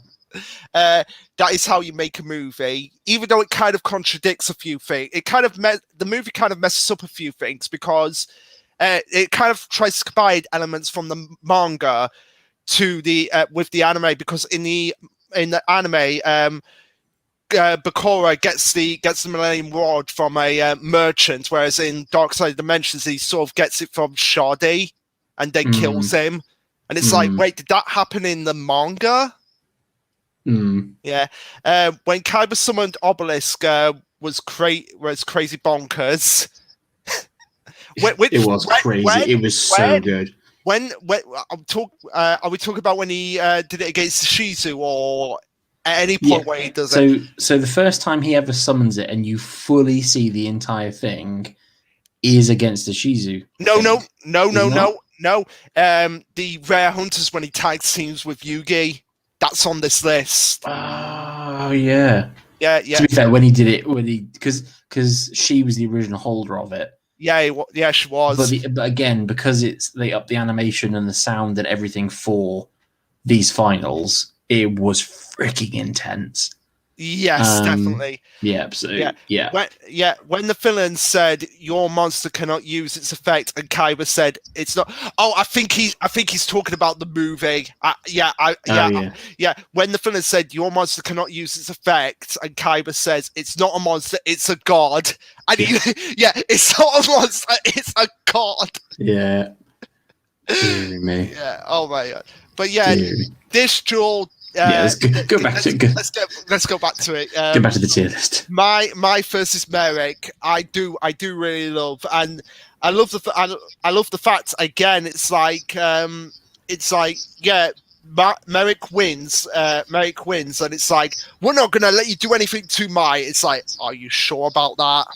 That is how you make a movie, even though it kind of contradicts a few things. The movie kind of messes up a few things because it kind of tries to combine elements from the manga to the with the anime, because in the anime, Bakura gets the Millennium Rod from a merchant, whereas in Dark Side of Dimensions he sort of gets it from Shadi and then kills him. And it's like, wait, did that happen in the manga? Yeah. When Kaiba summoned Obelisk, was crazy bonkers. It was crazy. It was so good. are we talking about when he did it against the Shizu, or at any Yeah. point where he does it? So the first time he ever summons it, and you fully see the entire thing, is against the Shizu. No. not? The Rare Hunters when he tag teams with Yugi, that's on this list. Oh yeah. Yeah. To be fair, when he did it, because she was the original holder of it. Yeah, she was. But again, because they upped the animation and the sound and everything for these finals, it was freaking intense. Yes, definitely. Yeah. So yeah. When the villain said your monster cannot use its effect, and Kaiba said it's not. Oh, I think he's talking about the movie. When the villain said your monster cannot use its effect, and Kaiba says it's not a monster, it's a god. And it's not a monster, it's a god. Yeah. Dear me. Yeah. Oh my god. But yeah, this duel. Let's go back to it. Let's go back to it. Go back to the tier list. My versus Merrick, I do really love, and I love the fact again. It's like Merrick wins, and it's like we're not gonna let you do anything to Mai. It's like, are you sure about that?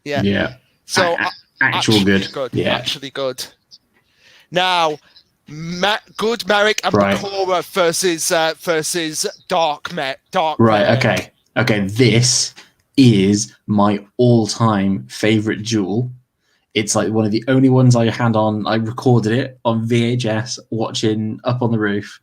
Yeah. So actually good. Yeah. Actually good. Now. Good Merrick and Bakura versus Dark. Right. Okay. This is my all-time favorite duel. It's like one of the only ones I had on. I recorded it on VHS, watching Up on the Roof,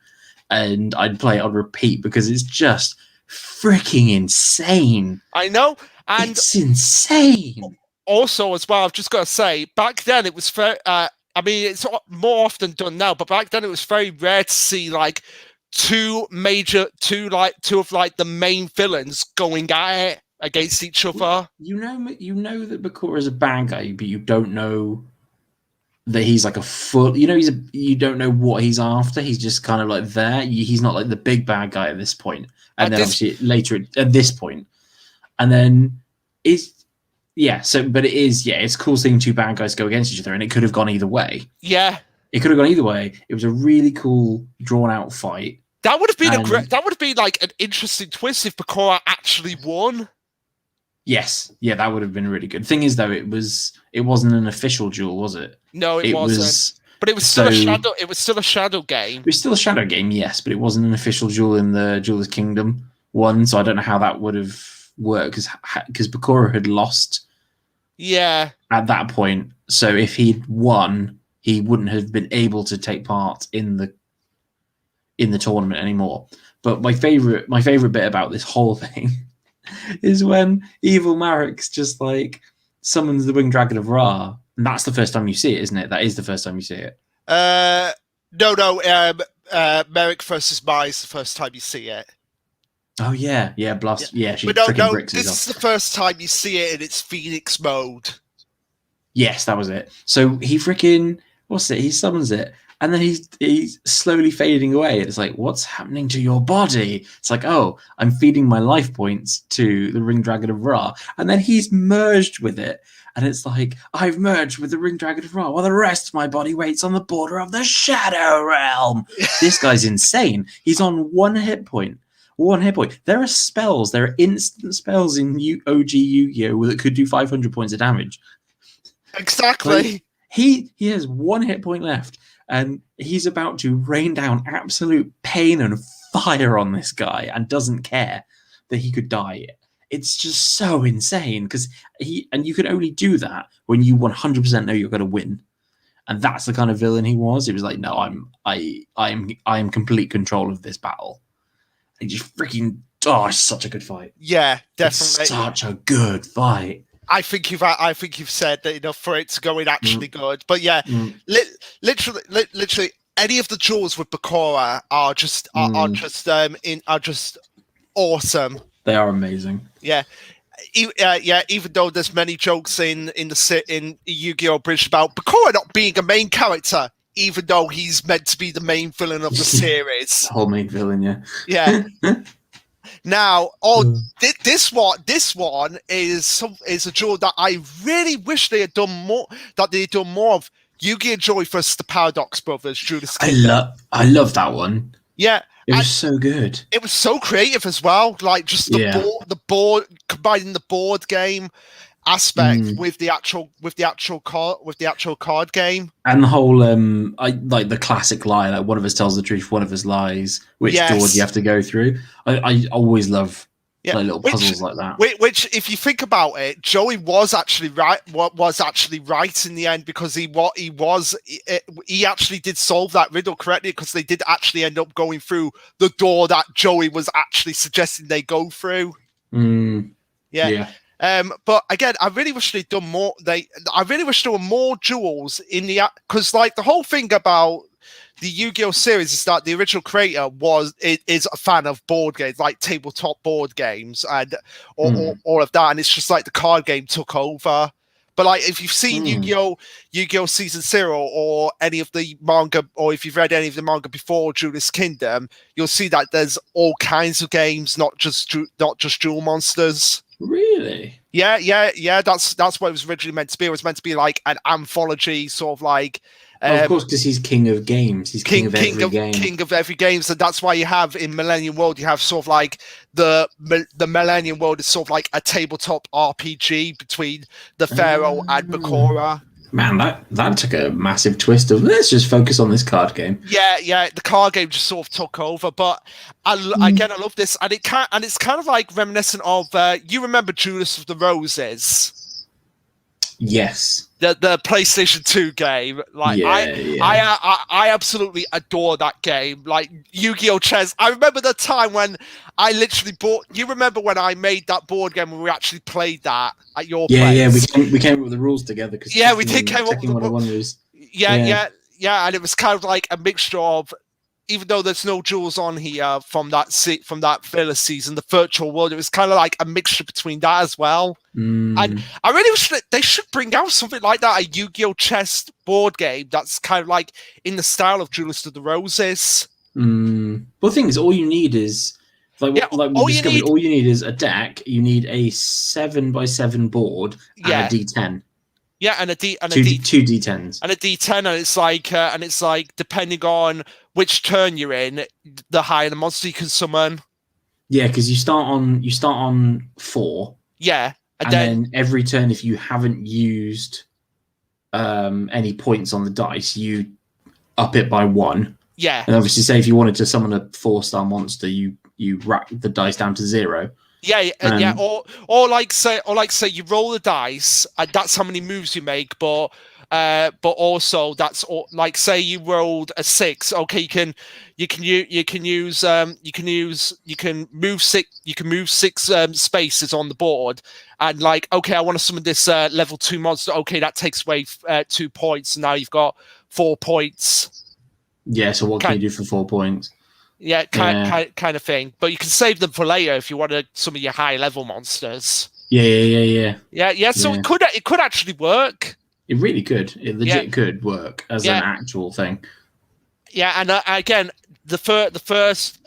and I'd play it on repeat because it's just freaking insane. I know, and it's insane. Also, as well, I've just got to say, back then it was fair. I mean, it's more often done now, but back then it was very rare to see like two of the main villains going at it against each other. You know that Bakura is a bad guy, but you don't know that he's like a full. You don't know what he's after. He's just kind of like there. He's not like the big bad guy at this point, and then obviously later at this point, and then is. Yeah, but it's cool seeing two bad guys go against each other, and it could have gone either way. Yeah. It could have gone either way. It was a really cool, drawn-out fight. That would have been like an interesting twist if Bakura actually won. Yes. Yeah, that would have been really good. Thing is, though, it wasn't an official duel, was it? No, it wasn't. But it was still a shadow. It was still a shadow game. It was still a shadow game, yes, but it wasn't an official duel in the Duelist Kingdom one, so I don't know how that would have worked because Bakura had lost. Yeah. At that point, so if he'd won, he wouldn't have been able to take part in the tournament anymore. But my favorite bit about this whole thing is when Evil Marix just like summons the Winged Dragon of Ra, and that's the first time you see it, isn't it? That is the first time you see it. No. Merrick versus Mai is the first time you see it. Oh yeah, Blast. Yeah, she bricks this is the first time you see it in its Phoenix mode. Yes, that was it. So he freaking he summons it, and then he's slowly fading away. It's like, what's happening to your body? It's like, oh, I'm feeding my life points to the Ring Dragon of Ra, and then he's merged with it, and it's like, I've merged with the Ring Dragon of Ra, while the rest of my body waits on the border of the Shadow Realm. This guy's insane. He's on one hit point. There are spells. There are instant spells in OG Yu-Gi-Oh that could do 500 points of damage. Exactly. Like, he has one hit point left, and he's about to rain down absolute pain and fire on this guy, and doesn't care that he could die. It's just so insane because you can only do that when you 100% know you're going to win, and that's the kind of villain he was. It was like, no, I am complete control of this battle. And just freaking, it's such a good fight. Yeah, definitely. It's such a good fight. I think you've said that enough for it to go in actually good. But yeah, literally, any of the duels with Bakura are just awesome. They are amazing. Yeah. Even though there's many jokes in Yu-Gi-Oh! Bridge about Bakura not being a main character, even though he's meant to be the main villain of the series. The whole main villain, yeah. Yeah. Now, this one is a duel that I really wish they had done more. That they had done more of Yu-Gi-Oh! Joy versus the Paradox Brothers, Duelist I Kingdom. love that one. Yeah, It was so good. it was so creative as well. Like just Yeah. the board combining the board game aspect Mm. with the actual card game. And the whole I like the classic lie, like one of us tells the truth, one of us lies. Which door do you have to go through? I always love like little puzzles like that. Which, if you think about it, Joey was actually right. Was actually right in the end because he actually did solve that riddle correctly because they did actually end up going through the door that Joey was actually suggesting they go through. Yeah. But again, I really wish they'd done more. I really wish there were more duels in the because like the whole thing about the Yu-Gi-Oh series is that the original creator is a fan of board games, like tabletop board games and all of that, and it's just like the card game took over. But like if you've seen Yu-Gi-Oh Season 0 or any of the manga, or if you've read any of the manga before Duelist Kingdom, you'll see that there's all kinds of games, not just Duel Monsters. Really? Yeah. That's what it was originally meant to be. It was meant to be like an anthology, sort of like. Of course, because he's king of games. He's king of every game. King of every game. So that's why you have in Millennium World, you have sort of like the Millennium World is sort of like a tabletop RPG between the Pharaoh and Bakura. Man, that took a massive twist of let's just focus on this card game. Yeah, the card game just sort of took over. But again, I love this, and it's kind of like reminiscent of you remember Duelist of the Roses? Yes. The PlayStation 2 game, like I absolutely adore that game. Like Yu-Gi-Oh! Chess. I remember the time when I literally bought. You remember when I made that board game when we actually played that at your place? Yeah. We came up with the rules together because we did come up with the rules. Yeah, and it was kind of like a mixture of. Even though there's no jewels on here from that filler season, the virtual world, it was kind of like a mixture between that as well. And I really wish that they should bring out something like that, a Yu-Gi-Oh! Chess board game that's kind of like in the style of Duelist of the Roses. Well, the thing is, all you need is all you need is a deck. You need a 7x7 board and a D10. Yeah, and two D10s, and a D10, and it's like depending on which turn you're in, the higher the monster you can summon. Yeah, because you start on 4. Yeah, and then every turn, if you haven't used any points on the dice, you up it by 1. Yeah, and obviously, say if you wanted to summon a 4-star monster, you rack the dice down to 0. Yeah, or like say you roll the dice, and that's how many moves you make. But also that's all, like say you rolled a 6. Okay, you can move 6 spaces on the board, and like okay, I want to summon this level 2 monster. Okay, that takes away 2 points. So now you've got 4 points. Yeah. So what can you do for 4 points? Yeah, kind of thing. But you can save them for later if you want to some of your high level monsters. Yeah. So it could actually work. It really could. It legit could work as an actual thing. Yeah, and again, the first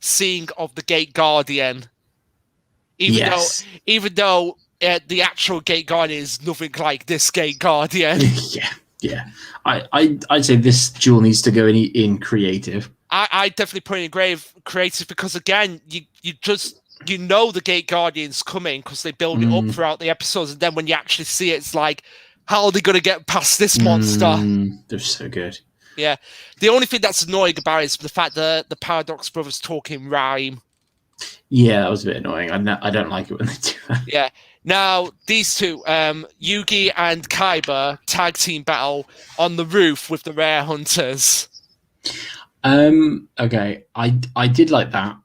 seeing of the Gate Guardian, even though the actual Gate Guardian is nothing like this Gate Guardian. Yeah, I'd say this duel needs to go in creative. I definitely put in creative because again, you know the Gate Guardian's coming because they build it up throughout the episodes, and then when you actually see it, it's like, how are they going to get past this monster? They're so good. Yeah, the only thing that's annoying about it is the fact that the Paradox Brothers talk in rhyme. Yeah, that was a bit annoying. I don't like it when they do that. Yeah. Now, these two, Yugi and Kaiba, tag team battle on the roof with the Rare Hunters. Okay, I did like that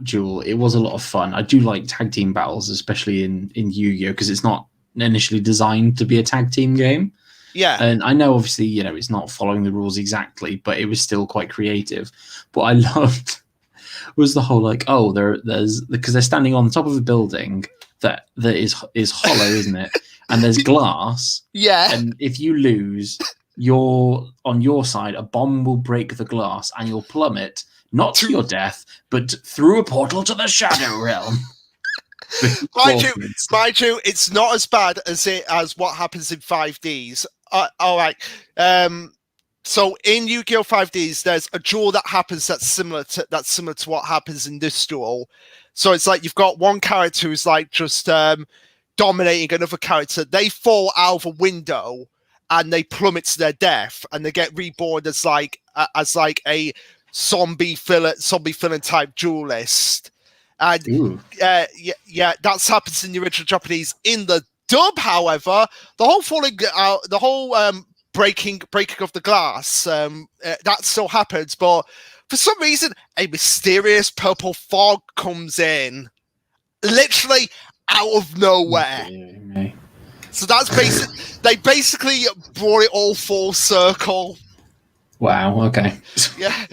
duel. It was a lot of fun. I do like tag team battles, especially in Yu-Gi-Oh, because it's not initially designed to be a tag team game. Yeah. And I know, obviously, it's not following the rules exactly, but it was still quite creative. What I loved was the whole, like, there's because they're standing on the top of a building that is hollow, isn't it? And there's glass. Yeah. And if you lose, on your side, a bomb will break the glass and you'll plummet, not to your death, but through a portal to the Shadow Realm. Mind you, it's not as bad as what happens in 5Ds. All right. So in Yu-Gi-Oh! 5Ds, there's a duel that happens that's similar to what happens in this duel. So it's like you've got one character who's like just dominating another character. They fall out of a window and they plummet to their death, and they get reborn as like a zombie villain type duelist. And yeah, that's happens in the original Japanese. In the dub, however, the whole falling out, the whole breaking of the glass, that still happens, but for some reason, a mysterious purple fog comes in, literally out of nowhere. So that's they basically brought it all full circle. Wow. Okay. Yeah.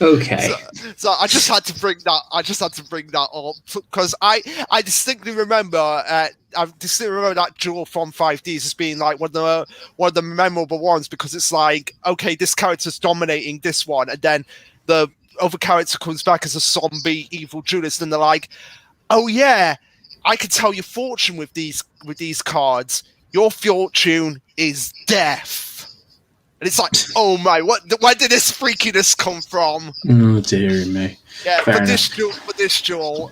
Okay. So I just had to bring that. Up because I distinctly remember. I distinctly remember that duel from 5Ds as being like one of the memorable ones, because it's like, okay, this character's dominating this one, and then the other character comes back as a zombie evil duelist, and they're like, oh yeah, I can tell your fortune with these cards. Your fortune is death. And it's like, oh my, where did this freakiness come from? Oh dear me. Yeah, for this duel.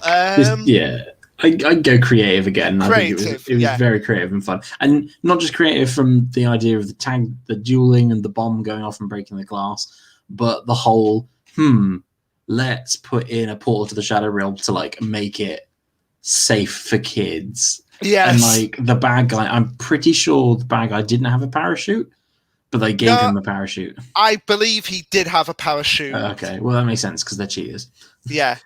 Yeah, I'd go creative again. Creative, I think it was very creative and fun, and not just creative from the idea of the dueling and the bomb going off and breaking the glass, but the whole let's put in a portal to the Shadow Realm to like make it safe for kids. Yes. And like the bad guy, I'm pretty sure the bad guy didn't have a parachute, but they gave him a parachute. I believe he did have a parachute. Okay, well that makes sense because they're cheaters. Yeah.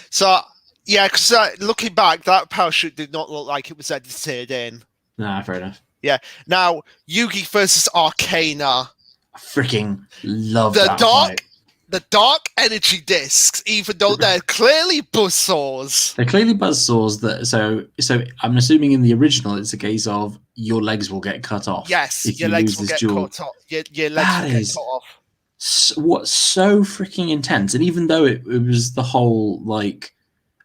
So yeah, because looking back, that parachute did not look like it was edited in. Nah, fair enough. Yeah. Now, Yugi versus Arcana. I freaking love that fight. The dark energy discs, even though they're clearly buzzsaws. They're clearly buzzsaws. So I'm assuming in the original it's a case of your legs will get cut off. Yes, your legs will get cut off. Your legs will get cut off. What's so freaking intense, and even though it was the whole like,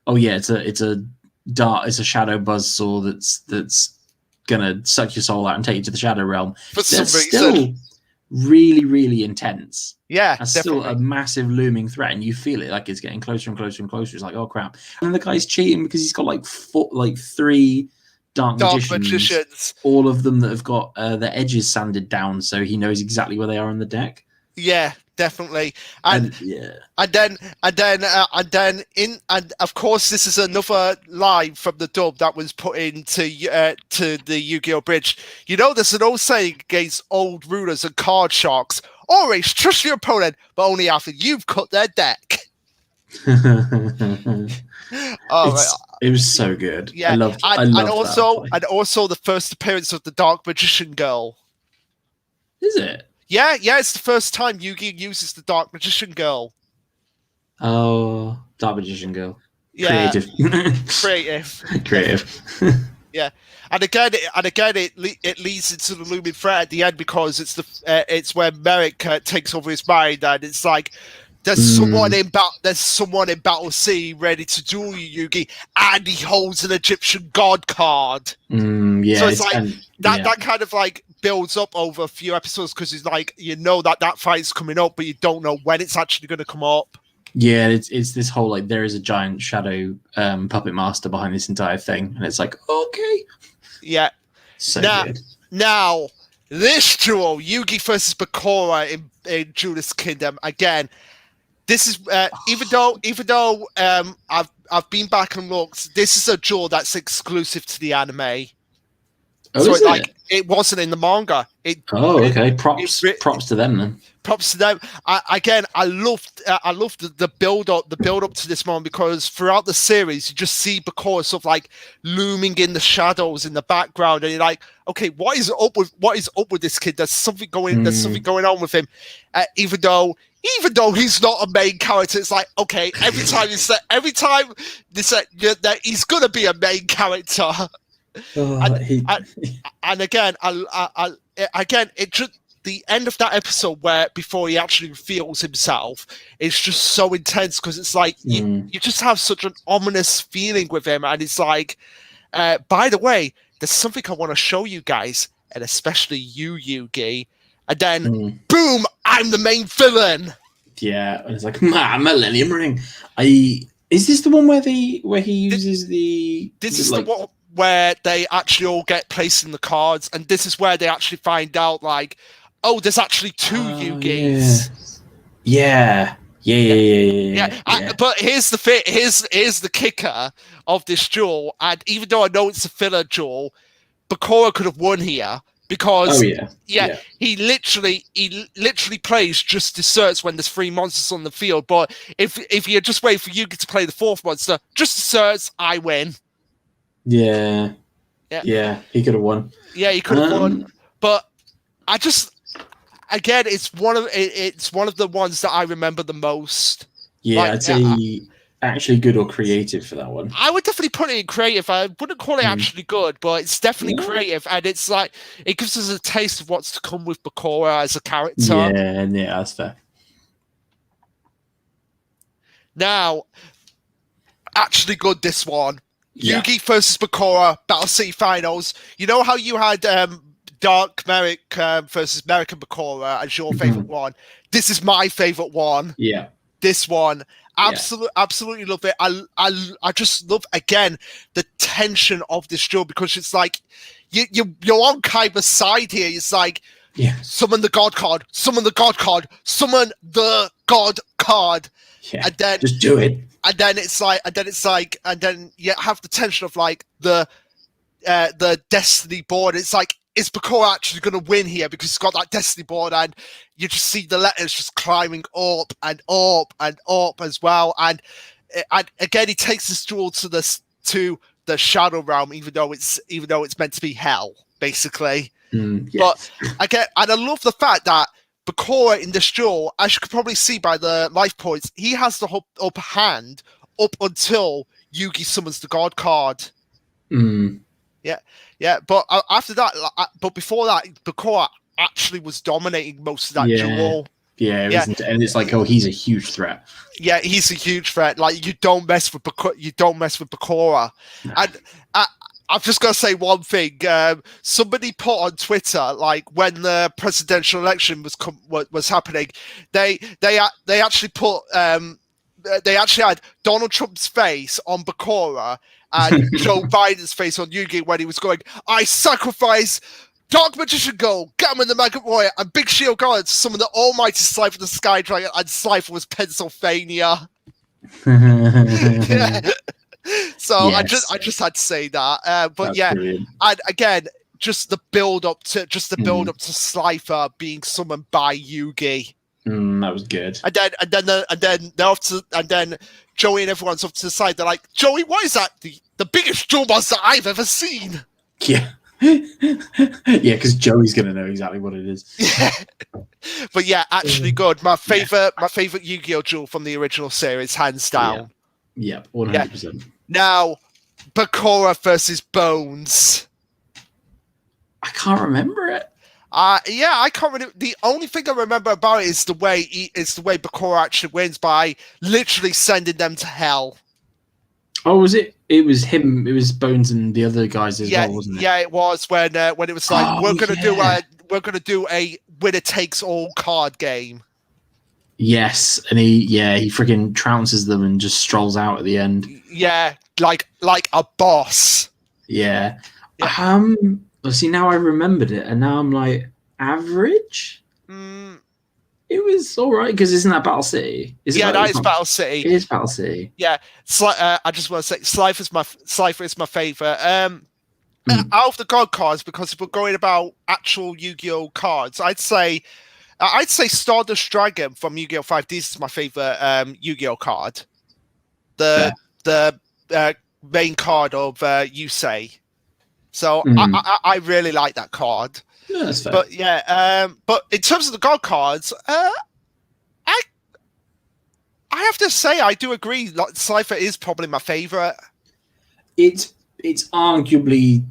oh yeah, it's a shadow buzzsaw that's gonna suck your soul out and take you to the shadow realm. For some reason, still really, really intense. Yeah, that's still a massive looming threat, and you feel it like it's getting closer and closer and closer. It's like, oh crap! And then the guy's cheating because he's got like three dark magicians, all of them that have got their edges sanded down, so he knows exactly where they are on the deck. Yeah, definither. And of course, this is another line from the dub that was put into to the Yu-Gi-Oh! Bridge. You know, there's an old saying against old rulers and card sharks: always trust your opponent, but only after you've cut their deck. It was so good. Yeah, I loved and also the first appearance of the Dark Magician Girl. Is it? Yeah, it's the first time Yugi uses the Dark Magician Girl. Oh, Dark Magician Girl. Yeah. Creative. Yeah, and again, it leads into the looming threat at the end, because it's where Merrick takes over his mind, and it's like there's someone in Battle C ready to duel you, Yugi, and he holds an Egyptian god card. Yeah, so it's like that kind of like builds up over a few episodes, because it's like, you know, that fight's coming up, but you don't know when it's actually going to come up. Yeah, it's this whole like there is a giant shadow puppet master behind this entire thing, and it's like, okay, yeah. So good. Now this duel, Yugi versus Bakura in Duelist Kingdom, again. This is even though I've been back and looked, this is a duel that's exclusive to the anime. Oh, so is it? Like it wasn't in the manga. Okay. Props to them then. Props to them. I loved the build up to this moment, because throughout the series you just see Bakura sort of like looming in the shadows in the background, and you're like, okay, what is up with this kid? There's something going on with him. Even though he's not a main character, it's like, okay, every time they say that he's gonna be a main character. And again, it just the end of that episode where before he actually reveals himself, it's just so intense because it's like you just have such an ominous feeling with him, and it's like, by the way, there's something I want to show you guys, and especially you, Yugi. And then, boom! I'm the main villain. Yeah, and it's like, Millennium Ring. Is this the one where he uses the? This is the one where they actually all get placed in the cards, and this is where they actually find out, like, oh, there's actually two Yugis. Yeah. But here's the here's the kicker of this duel, and even though I know it's a filler duel, Bakura could have won here because he literally plays just deserts when there's 3 monsters on the field. But if you just wait for Yugi to play the 4th monster, just deserts, I win. Yeah, he could have won. Yeah, he could have won. But I just, again, it's one of the ones that I remember the most. Yeah, I'd say actually good or creative for that one. I would definitely put it in creative. I wouldn't call it actually good, but it's definitely creative, and it's like it gives us a taste of what's to come with Bakura as a character. Yeah, that's fair. Now, actually good, this one. Yugi versus Bakura, Battle City Finals. You know how you had Dark Merrick versus Merrick and Bakura as your favorite one? This is my favorite one. Yeah. This one. Absolutely love it. I just love, again, the tension of this duel, because it's like you're on Kaiba's side here. It's like, summon the God card, summon the God card, summon the God card. Yeah, and then just do it. And then you have the tension of like the destiny board. It's like, is Bakura actually going to win here because he's got that destiny board, and you just see the letters just climbing up and up and up as well. And again, he takes this duel to the shadow realm, even though it's meant to be hell, basically. But again, and I love the fact that Bakura in this duel, as you can probably see by the life points, he has the upper hand up until Yugi summons the God card. Yeah, but after that, but before that, Bakura actually was dominating most of that duel. Yeah, and it's like, oh, he's a huge threat. Yeah, he's a huge threat. Like, you don't mess with Bakura. No. And I've just got to say one thing. Somebody put on Twitter, like, when the presidential election was happening, they actually put they actually had Donald Trump's face on Bakura and Joe Biden's face on Yugi when he was going, I sacrifice Dark Magician Gold, Gammon the Maggot Warrior, and Big Shield God to summon the almighty Slifer the Sky Dragon, and Slifer was Pennsylvania. So I just had to say that. But that's brilliant. And again, just the build up to Slifer being summoned by Yugi. That was good. And then Joey and everyone's off to the side. They're like, Joey, what is that? The biggest duel monster I've ever seen. Yeah. Yeah, because Joey's gonna know exactly what it is. Yeah. But yeah, actually good. My favorite Yu-Gi-Oh duel from the original series, hands down. Yeah, 100%. Yeah. Now, Bakura versus Bones. I can't remember it. I can't really. The only thing I remember about it is the way Bakura actually wins by literally sending them to hell. Oh, was it? It was him. It was Bones and the other guys as well, wasn't it? Yeah, it was when it was like, we're gonna do a winner takes all card game. Yes, and he freaking trounces them and just strolls out at the end. Yeah, like a boss. Yeah. See, now I remembered it, and now I'm like, average? It was all right, because isn't that Battle City? That is Battle City. It is Battle City. Yeah, I just want to say, Slifer is my favorite. Out of the God cards, because if we're going about actual Yu-Gi-Oh cards, I'd say Stardust Dragon from Yu-Gi-Oh! 5D is my favorite Yu-Gi-Oh card. The main card of Yusei. So I really like that card. Yeah, that's fair. But but in terms of the God cards, I have to say I do agree. Like, Slifer is probably my favorite. It's arguably,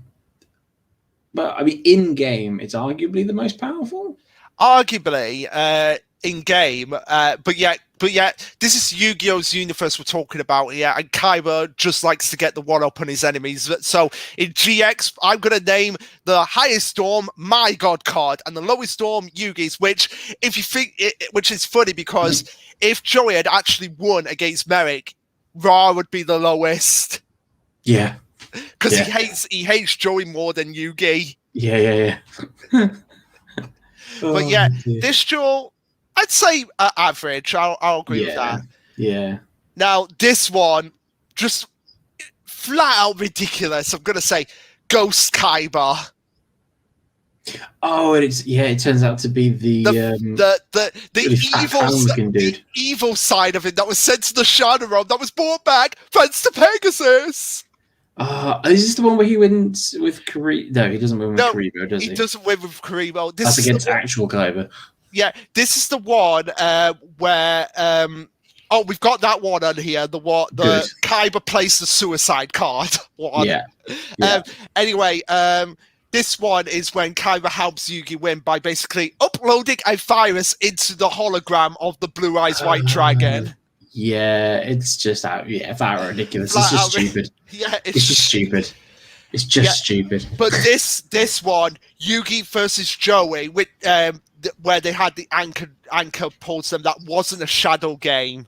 but I mean, in game, it's arguably the most powerful. arguably in game, but yet, this is Yu-Gi-Oh's universe we're talking about here, and Kaiba just likes to get the one up on his enemies. So in GX, I'm gonna name the highest storm my god card, and the lowest storm Yugi's. Which, if you think, which is funny because if Joey had actually won against Merrick, Ra would be the lowest. Yeah, because he hates Joey more than Yugi. Yeah. But yeah, this duel, I'd say average. I'll agree with that. Yeah. Now this one, just flat out ridiculous. I'm gonna say Ghost Kaiba. Oh, it turns out to be the evil side of it that was sent to the Shadow Realm that was brought back thanks to Pegasus. Is this the one where he wins with Karibo? No, he doesn't win with Karibo, does he? He doesn't win with Karibo. That's against actual Kaiba. Yeah, this is the one where we've got that one on here. The Kaiba plays the suicide card one. Yeah. Anyway, this one is when Kaiba helps Yugi win by basically uploading a virus into the hologram of the Blue Eyes White Dragon. Yeah, it's just flat ridiculous. It's just stupid. Yeah, it's just stupid. It's just stupid. But this one, Yugi versus Joey, with where they had the anchor pulled them, that wasn't a shadow game.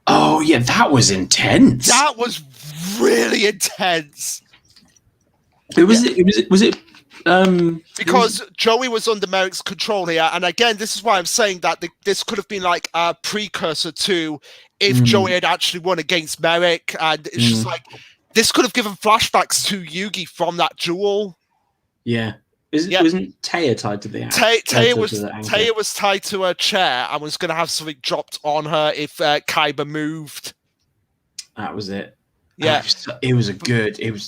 Oh yeah, that was intense. That was really intense. Because Joey was under Merrick's control here, and again, this is why I'm saying that this could have been like a precursor to if Joey had actually won against Merrick, and it's just like this could have given flashbacks to Yugi from that duel. Yeah. Wasn't Taya tied to the anchor? Taya was tied to her chair and was going to have something dropped on her if Kaiba moved. That was it. Yeah, it was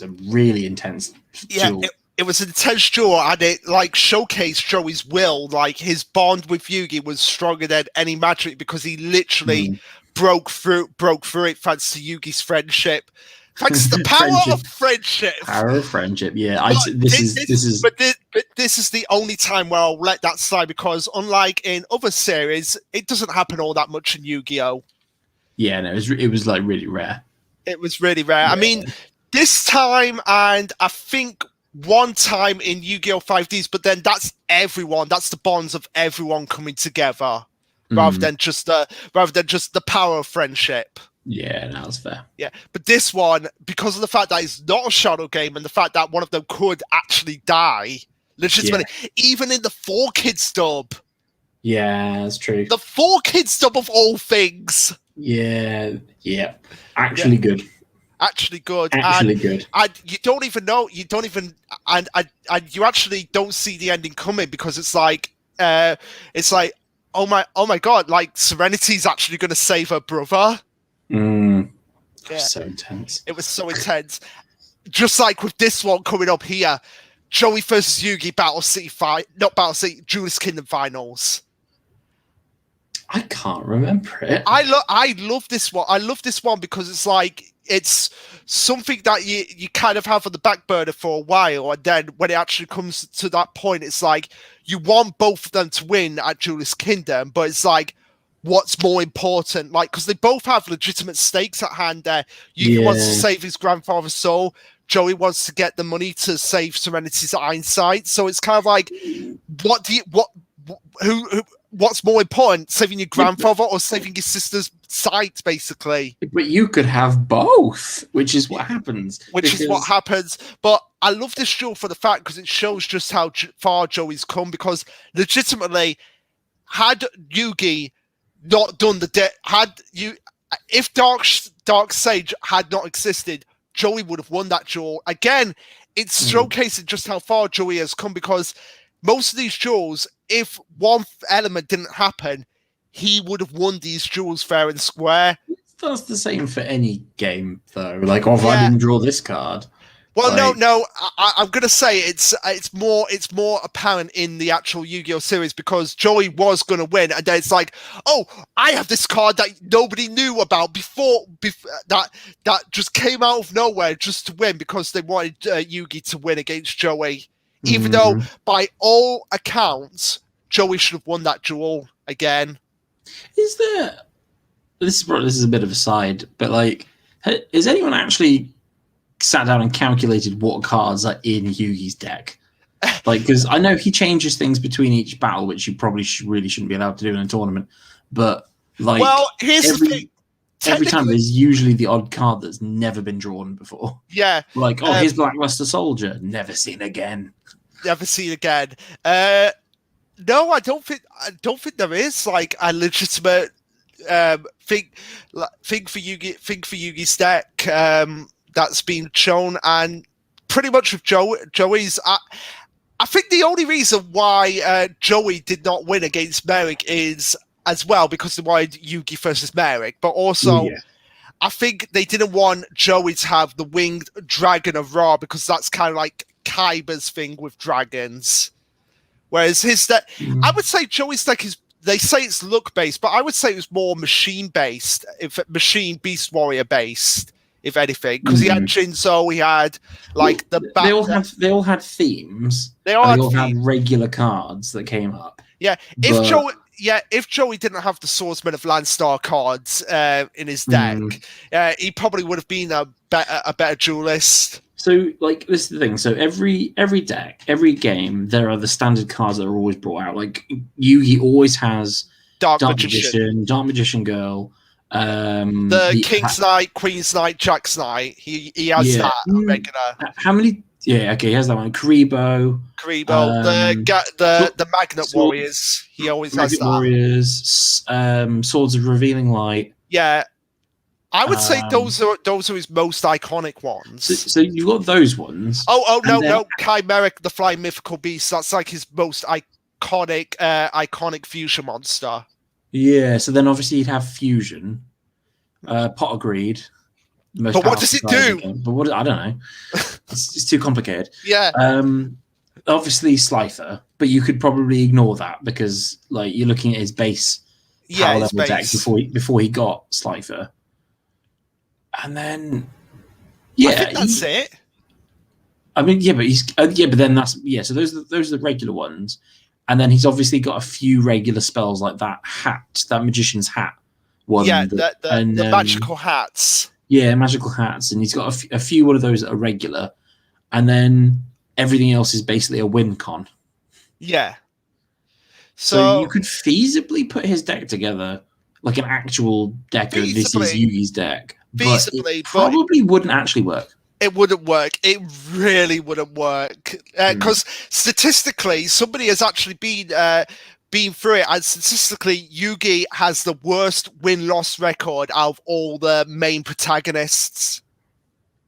a really intense duel. It was an intense duel, and it like showcased Joey's will. Like his bond with Yugi was stronger than any magic because he literally broke through it thanks to Yugi's friendship. Thanks to the power of friendship. Power of friendship, yeah. This is the only time where I'll let that slide because, unlike in other series, it doesn't happen all that much in Yu-Gi-Oh. Yeah, no, it was like really rare. It was really rare. Yeah. I mean, this time, and I think one time in Yu-Gi-Oh 5Ds, but then that's everyone. That's the bonds of everyone coming together, rather than just the power of friendship. Yeah, that was fair. Yeah, but this one, because of the fact that it's not a shadow game and the fact that one of them could actually die, legitimately, even in the 4Kids dub. Yeah, that's true. The 4Kids dub of all things. Yeah. Actually good. Actually good. Good. And you don't even know. And you actually don't see the ending coming because it's like, oh my god, like Serenity's actually going to save her brother. So intense. It was so intense. Just like with this one coming up here, Joey versus Yugi Duelist Kingdom Finals. I can't remember it. I love this one. I love this one because it's like it's something that you kind of have on the back burner for a while, and then when it actually comes to that point, it's like you want both of them to win at Duelist Kingdom, but it's like, what's more important? Like, because they both have legitimate stakes at hand there. Yugi wants to save his grandfather's soul. Joey wants to get the money to save Serenity's eyesight. So it's kind of like, what's more important, saving your grandfather or saving your sister's sight, basically? But you could have both, which is what happens. But I love this duel for the fact because it shows just how far Joey's come. Because legitimately, had Yugi not done if Dark Sage had not existed, Joey would have won that duel. Again, it's showcasing just how far Joey has come, because most of these duels, if one element didn't happen, he would have won these duels fair and square. That's the same for any game, though. Like, if I didn't draw this card. Well, no. I'm gonna say it's more apparent in the actual Yu-Gi-Oh series, because Joey was gonna win, and then it's like, oh, I have this card that nobody knew about before that just came out of nowhere just to win, because they wanted Yugi to win against Joey, even though by all accounts Joey should have won that duel again. Is there? This is a bit of a side, but like, has anyone actually sat down and calculated what cards are in Yugi's deck? Like, because I know he changes things between each battle, which you probably really shouldn't be allowed to do in a tournament. But like, well, here's the thing. Every time there's usually the odd card that's never been drawn before. Yeah. Like, here's Blackluster Soldier, never seen again. Never seen again. No, I don't think there is like a legitimate thing for Yugi's deck that's been shown, and pretty much with Joey's. I think the only reason why Joey did not win against Merrick is as well because they wanted Yugi versus Merrick, but also I think they didn't want Joey to have the winged dragon of Ra because that's kind of like Kaiba's thing with dragons. Whereas his deck, I would say Joey's deck is, they say it's luck based, but I would say it was more machine based, machine Beast Warrior based, if anything. Because he had Shinzo, he had like they all had themes. They all had regular cards that came up. Yeah, if Joey didn't have the Swordsman of Landstar cards in his deck, he probably would have been a better duelist. So, like, this is the thing. So every deck, every game, there are the standard cards that are always brought out. Like Yugi always has Dark Magician, Dark Magician Girl, the King's Knight, Queen's Knight, Jack's Knight. He has that regular. How many? Yeah, okay, he has that one. Karibo, the Magnet Warriors. He always has that. Warriors, Swords of Revealing Light. Yeah. I would say those are his most iconic ones. So you've got those ones. No, Chimeric, the Flying Mythical Beast. That's like his most iconic fusion monster. Yeah. So then obviously you'd have Fusion, Pot of Greed. But what does it do? But I don't know. It's too complicated. Yeah. Obviously Slifer, but you could probably ignore that because like you're looking at his base power level deck before he got Slifer. And then, I think that's it. I mean, but he's but then so those are the regular ones, and then he's obviously got a few regular spells like that magician's hat one. Yeah, the magical hats. Yeah, magical hats, and he's got a few one of those that are regular, and then everything else is basically a win con. Yeah. So you could feasibly put his deck together like an actual deck of this is Yugi's deck. Feasibly, but it probably wouldn't actually work. It wouldn't work. It really wouldn't work because statistically, somebody has actually been through it, and statistically, Yugi has the worst win-loss record out of all the main protagonists.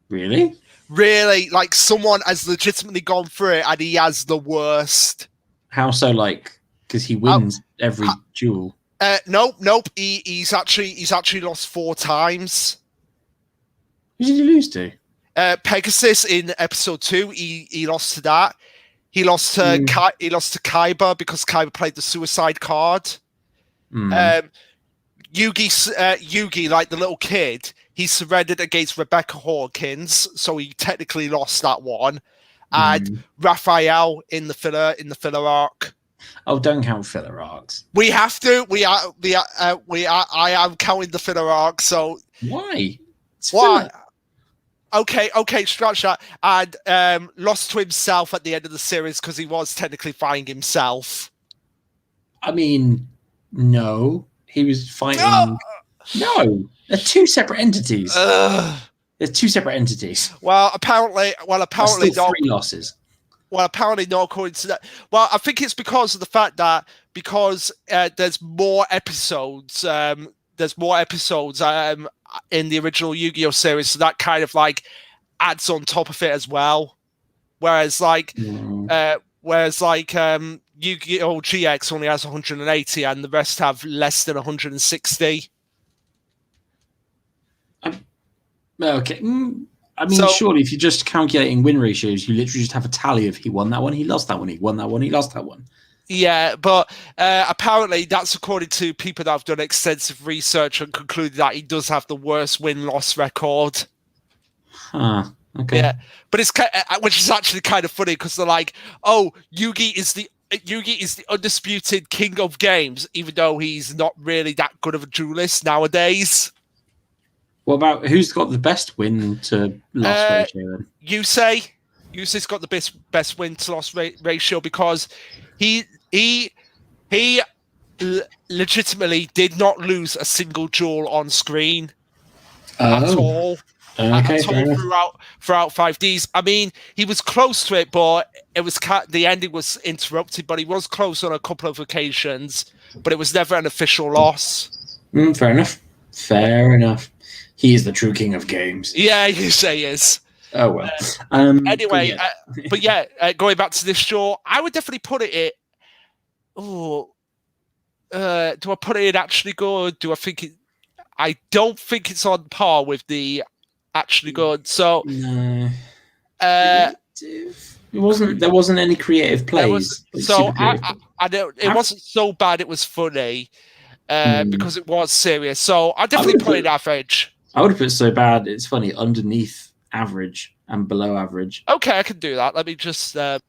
Really? Really, like someone has legitimately gone through it, and he has the worst. How so? Like, because he wins every duel. Nope. He's actually lost 4 times. Who did he lose to? Pegasus in episode 2. He lost to that. He lost to Kaiba because Kaiba played the suicide card. Yugi, like the little kid, he surrendered against Rebecca Hawkins, so he technically lost that one. And Raphael in the filler arc. Oh, don't count filler arcs. We have to. I am counting the filler arc. So why? Why? Okay, scratch that. And lost to himself at the end of the series because he was technically fighting himself. I mean, no, he was fighting. No, they're 2 separate entities. They're 2 separate entities. Well, apparently, still 3 losses. Well, apparently not according to that. Well, I think it's because of the fact that there's more episodes. In the original Yu-Gi-Oh series, so that kind of like adds on top of it as well. Whereas Yu-Gi-Oh GX only has 180, and the rest have less than 160. Okay. I mean, surely if you're just calculating win ratios, you literally just have a tally of he won that one, he lost that one, he won that one, he lost that one. Yeah, but apparently that's according to people that have done extensive research and concluded that he does have the worst win-loss record. Huh. Okay. Yeah, but it's which is actually kind of funny because they're like, "Oh, Yugi is the Yugi is the undisputed king of games, even though he's not really that good of a duelist nowadays. What about who's got the best win to loss ratio then? Yusei's got the best win to loss ratio because he legitimately did not lose a single duel on screen at all. Okay, throughout 5Ds. I mean, he was close to it, but the ending was interrupted. But he was close on a couple of occasions, but it was never an official loss. Fair enough. Fair enough. He is the true king of games. Yeah, you say he is. Oh well. Anyway, going back to this show, I would definitely put it in. Oh, do I put it in actually good? Do I think it? I don't think it's on par with the actually good. So no. It wasn't. There wasn't any creative plays. I don't. It wasn't so bad. It was funny because it was serious. So I definitely put it average. I would have put so bad. It's funny underneath average and below average. Okay, I can do that. Let me just. Yeah,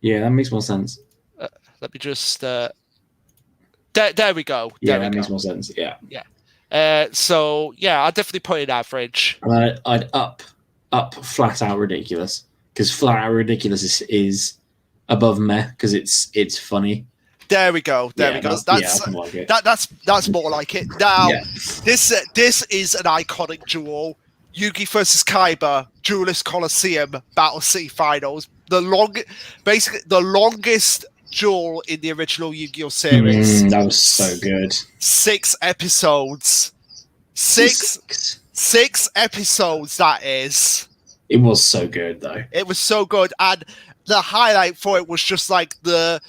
that makes more sense. Let me just. There we go. That makes more sense. Yeah. Yeah. So yeah, I'll definitely put it average. And I'd up flat out ridiculous because flat out ridiculous is above meh because it's funny. There we go. There we go. That's more like it. Now, this is an iconic duel. Yugi versus Kaiba, Duelist Coliseum Battle City Finals. The longest duel in the original Yu-Gi-Oh series. That was so good. 6 episodes. Six episodes. That is. It was so good though. It was so good, and the highlight for it was just like the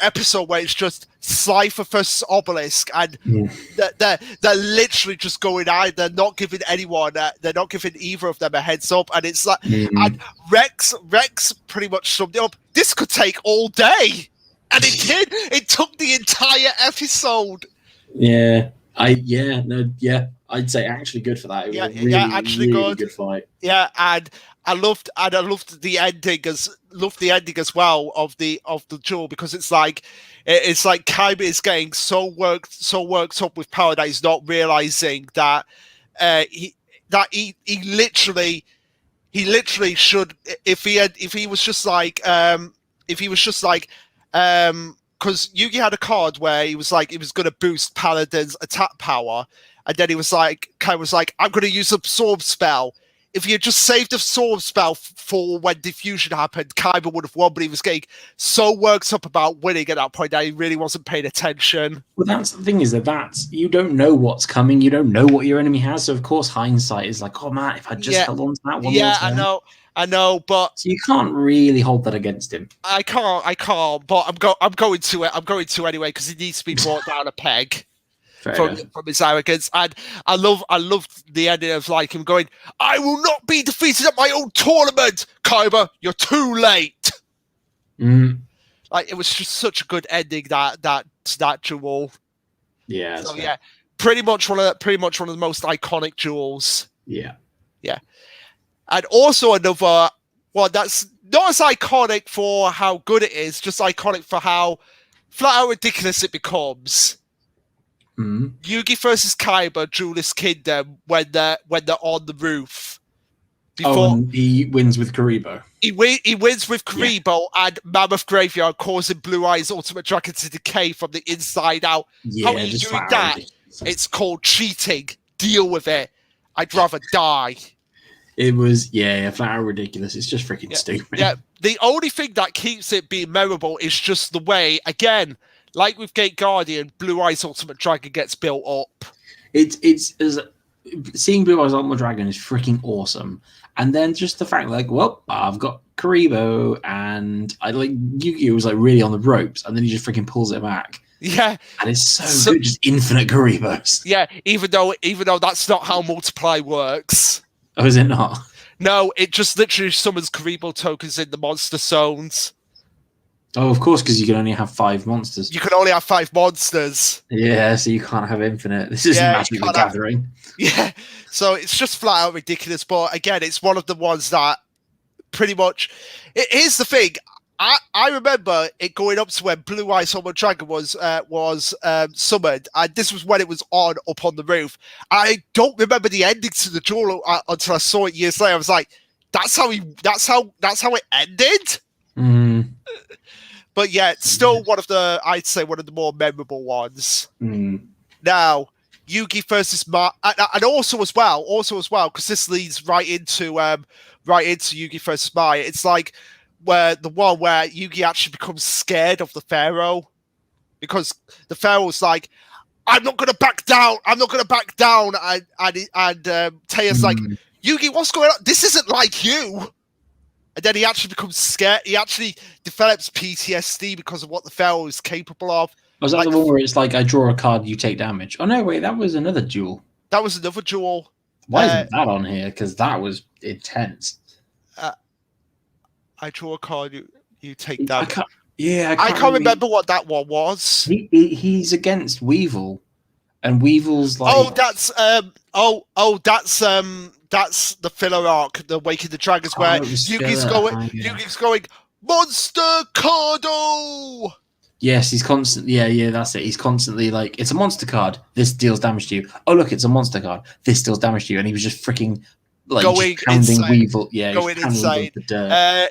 episode where it's just Slifer versus Obelisk, and they're literally just going out. They're not giving either of them a heads up, and it's like, and Rex pretty much summed it up. This could take all day, and it did. It took the entire episode. I'd say actually good for that. It was actually really good fight. Yeah, and I loved the ending as well of the duel, because it's like Kaiba is getting so worked up with power that he's not realizing that he literally should, if he was just like because Yugi had a card where he was going to boost Paladin's attack power, and then Kai was like, I'm going to use Absorb spell. If he had just saved the Absorb spell for when diffusion happened, Kaiba would have won, but he was getting so worked up about winning at that point that he really wasn't paying attention. Well, that's the thing, is that you don't know what's coming, you don't know what your enemy has, so of course hindsight is like, oh man, if I just held on to that one. Yeah, I know, but so you can't really hold that against him. I can't, but I'm going to it. I'm going to anyway, because he needs to be brought down a peg from his arrogance. And I loved the ending of him going, I will not be defeated at my own tournament, Kaiba. You're too late. It was just such a good ending, that duel. Yeah. So yeah, pretty much one of the most iconic duels. Yeah. And also another one that's not as iconic for how good it is, just iconic for how flat out ridiculous it becomes. Yugi versus Kaiba, Duelist Kingdom, when they're on the roof. And he wins with Karibo. He wins with Karibo and Mammoth Graveyard, causing Blue Eyes Ultimate Dragon to decay from the inside out. Yeah, how are you doing that? It's called cheating. Deal with it. I'd rather die. It was, flat out ridiculous. It's just freaking stupid. Yeah, the only thing that keeps it being memorable is just the way, again, like with Gate Guardian, Blue Eyes Ultimate Dragon gets built up. Seeing Blue Eyes Ultimate Dragon is freaking awesome. And then just the fact, I've got Karibo, and Yugioh was really on the ropes, and then he just freaking pulls it back. Yeah, and it's so good, just infinite Karibos. Yeah, even though that's not how multiply works. Oh, is it not? No, it just literally summons Karibo tokens in the monster zones. Oh, of course, because you can only have 5 monsters. You can only have 5 monsters. Yeah, so you can't have infinite. This is Magic the Gathering. Yeah, so it's just flat out ridiculous. But again, it's one of the ones that pretty much. Here's the thing. I remember it going up to when Blue Eyes Homo Dragon was summoned, and this was when it was on up on the roof. I don't remember the ending to the duel until I saw it years later. I was like, that's how it ended. Mm. But yeah, it's still I'd say one of the more memorable ones. Mm. Now, Yugi versus Mai, and also as well, because this leads right into Yugi versus Mai. It's like where Yugi actually becomes scared of the Pharaoh, because the Pharaoh's like, I'm not gonna back down, and Teia's like, Yugi, what's going on? This isn't like you. And then he actually becomes scared. He actually develops PTSD because of what the Pharaoh is capable of. Was that the one where it's like, I draw a card, you take damage? Oh no, wait, that was another duel. That was another duel. Why isn't that on here? Because that was intense. I draw a card, you take damage. I can't remember what that one was. He's against Weevil, and Weevil's like, that's the filler arc, the Wake of the Dragons, where Yugi's going Monster Cardo. Yes, he's constantly. Yeah, that's it. He's constantly like, it's a monster card. This deals damage to you. Oh, look, it's a monster card. This deals damage to you. And he was just freaking like going just pounding insane. Weevil. Yeah, going insane. The dirt.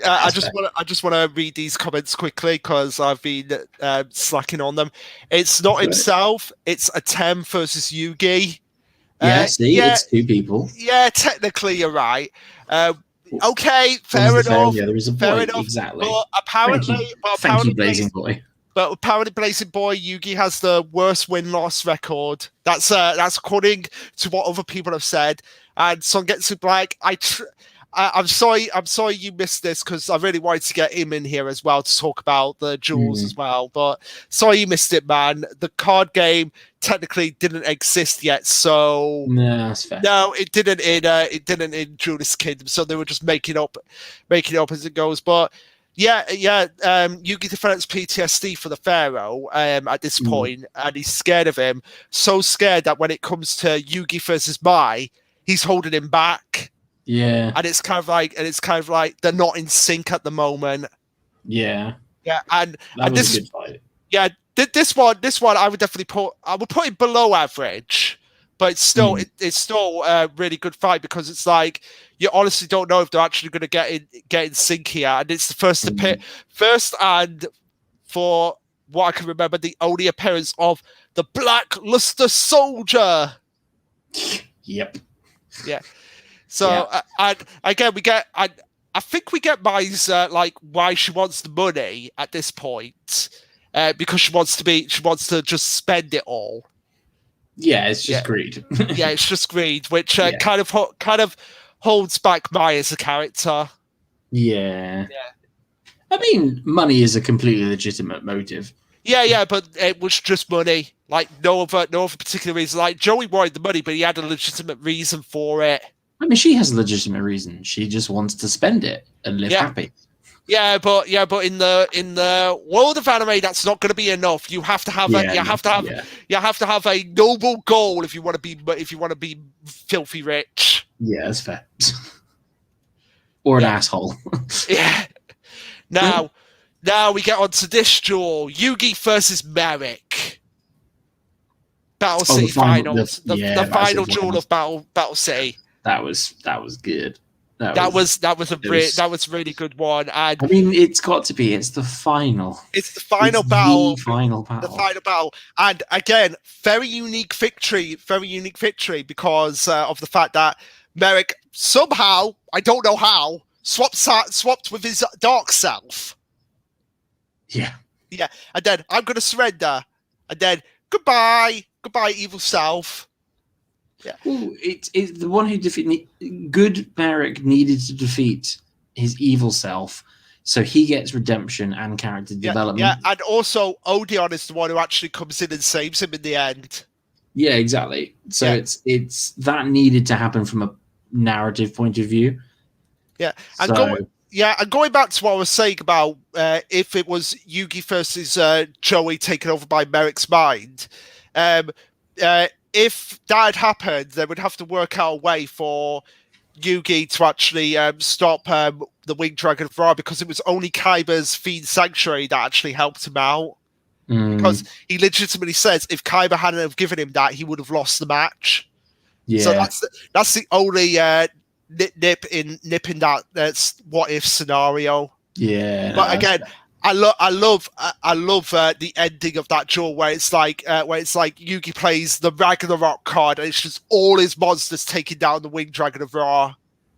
I just want to read these comments quickly because I've been slacking on them. It's not himself. It's a Tem versus Yugi. It's two people. Yeah, technically you're right. Okay, fair enough. Yeah, there is a boy. Fair enough. Exactly. But apparently, thank you, Blazing Boy. But apparently, Blazing Boy, Yugi has the worst win-loss record. That's according to what other people have said. And Songetsu Black, I'm sorry you missed this because I really wanted to get him in here as well to talk about the duels as well. But sorry you missed it, man. The card game technically didn't exist yet, so no, that's fair. No, it didn't in Duelist Kingdom, so they were just making up as it goes. But Yugi develops PTSD for the Pharaoh at this point, and he's scared of him. So scared that when it comes to Yugi versus Mai, he's holding him back. Yeah, and it's kind of like they're not in sync at the moment. Yeah, and this is a good fight. Yeah, this one I would definitely put it below average, but it's still a really good fight because it's like you honestly don't know if they're actually going to get in sync here, and it's the first and for what I can remember, the only appearance of the Black Luster Soldier. Yep. Yeah. So and again, I think we get Mai's like why she wants the money at this point, because she wants to just spend it all. Yeah, it's just greed. Yeah, it's just greed, which kind of holds back Mai as a character. Yeah. I mean, money is a completely legitimate motive. Yeah, but it was just money. Like no other particular reason. Like Joey wanted the money, but he had a legitimate reason for it. I mean, she has a legitimate reason. She just wants to spend it and live happy. Yeah, but in the world of anime, that's not going to be enough. You have to have you have to have a noble goal if you want to be filthy rich. Yeah, that's fair. Or an asshole. Yeah. Now we get on to this duel: Yugi versus Merrick. Battle City Finals. The final duel of Battle City. That was good. That was a really good one. And I mean, it's got to be. It's the final. It's the final battle. The final battle. And again, very unique victory because of the fact that Merrick somehow, I don't know how, swapped with his dark self. Yeah. Yeah. And then I'm going to surrender. And then goodbye, evil self. Yeah. Ooh, it's the one who good Merrick needed to defeat his evil self, so he gets redemption and character development. Yeah, and also Odeon is the one who actually comes in and saves him in the end. Yeah, exactly. So it's that needed to happen from a narrative point of view. Yeah, and going back to what I was saying about if it was Yugi versus Joey taken over by Merrick's mind. If that had happened, they would have to work out a way for Yugi to actually stop the Winged Dragon of Ra, because it was only Kaiba's Fiend Sanctuary that actually helped him out. Because he legitimately says if Kaiba hadn't have given him that, he would have lost the match. Yeah. So that's the only nip in that what if scenario. Yeah. But again, I love the ending of that duel where it's like Yugi plays the Ragnarok card and it's just all his monsters taking down the Winged Dragon of Ra.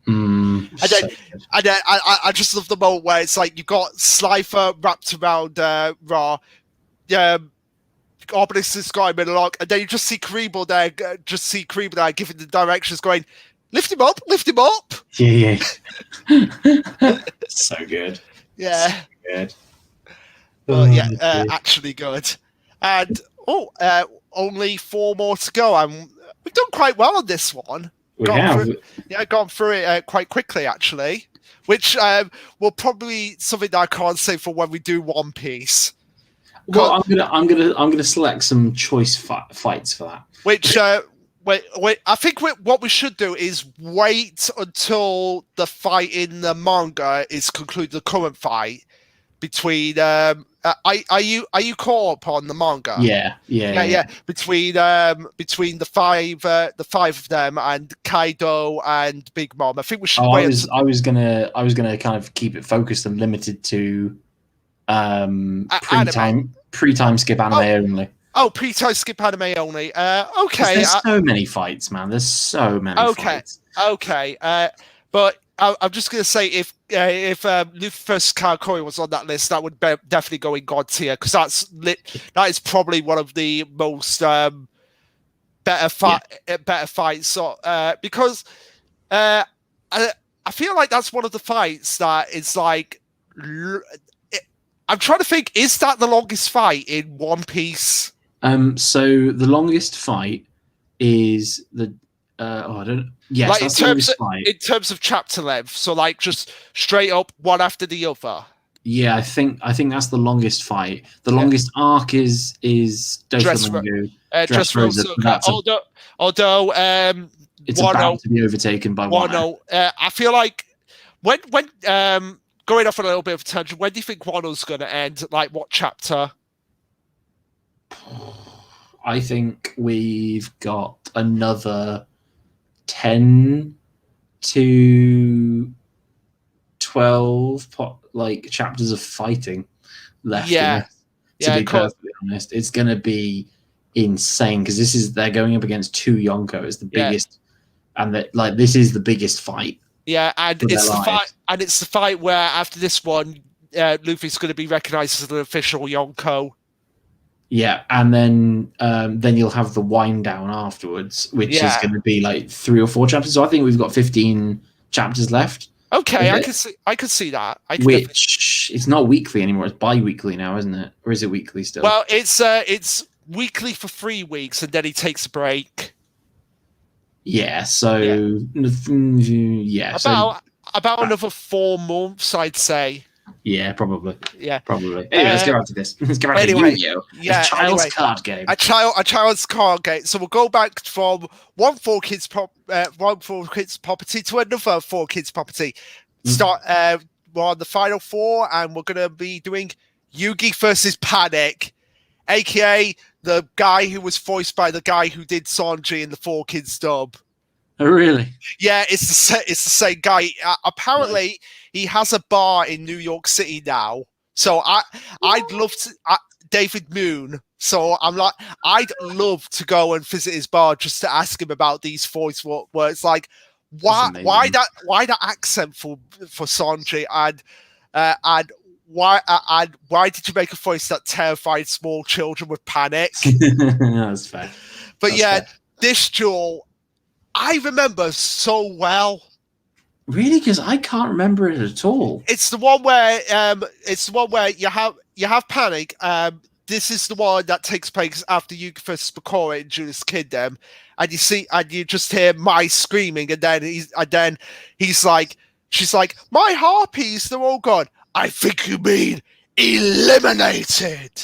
And then I just love the moment where it's like you've got Slifer wrapped around Ra. Obelisk has got him in a lock, and then you just see Kriebel there giving the directions, going, lift him up. Yeah. So good. Yeah. So good. Well, yeah, actually good. And only 4 more to go. We've done quite well on this one. Gone through it quite quickly, actually, which will probably something that I can't say for when we do One Piece. Well, I'm gonna select some choice fights for that. Which wait. I think what we should do is wait until the fight in the manga is concluded. The current fight between are you caught up on the manga? Yeah. Between the five of them and Kaido and Big Mom. I think we should wait. I was gonna kind of keep it focused and limited to pre-time skip anime only. Oh, pre-time skip anime only. Okay. There's so many fights, man. There's so many fights. Okay. But I'm just gonna say if Luffy's Karakuri was on that list, that would definitely go in God tier, because that is probably one of the most better fights. So because I feel like that's one of the fights that is like. I'm trying to think, is that the longest fight in One Piece? So the longest fight is the I don't. Yes, like that's in terms of chapter length. So like just straight up one after the other. Yeah, I think that's the longest fight. The longest arc is Doflamingo. Dressrosa. Although it's about to be overtaken by Wano. I feel like when going off on a little bit of a tangent, when do you think Wano's going to end? Like what chapter? I think we've got another 10 to 12 chapters of fighting left. To be perfectly honest, it's going to be insane, because they're going up against 2 Yonko. It's the biggest, and this is the biggest fight. Yeah, and it's the fight. And it's the fight where after this one, Luffy's going to be recognized as an official Yonko. Yeah, and then you'll have the wind down afterwards, which is going to be like 3 or 4 chapters. So I think we've got 15 chapters left. Okay, I could see that. It's not weekly anymore; it's bi-weekly now, isn't it? Or is it weekly still? Well, it's weekly for 3 weeks, and then he takes a break. Yeah. So about another 4 months, I'd say. Yeah, probably. Yeah, probably. Anyway, let's get on to this. Let's get back to Yugioh. A child's card game. A child's card game. So we'll go back from one 4Kids property to another 4Kids property. We're on the final 4, and we're going to be doing Yugi versus Panic, aka the guy who was voiced by the guy who did Sanji in the 4Kids dub. Oh, really? Yeah, it's the same guy. Apparently, he has a bar in New York City now. So I'd love to David Moon. So I'm like, I'd love to go and visit his bar just to ask him about these voice words. Like, why that accent for Sanji, and why did you make a voice that terrified small children with panic? That's fair. But this duel, I remember so well. Really? Because I can't remember it at all. It's the one where you have Panic. This is the one that takes place after Yugi versus Bakura in Duelist Kingdom, and you just hear Mai screaming, and then she's like, my harpies, they're all gone. I think you mean eliminated.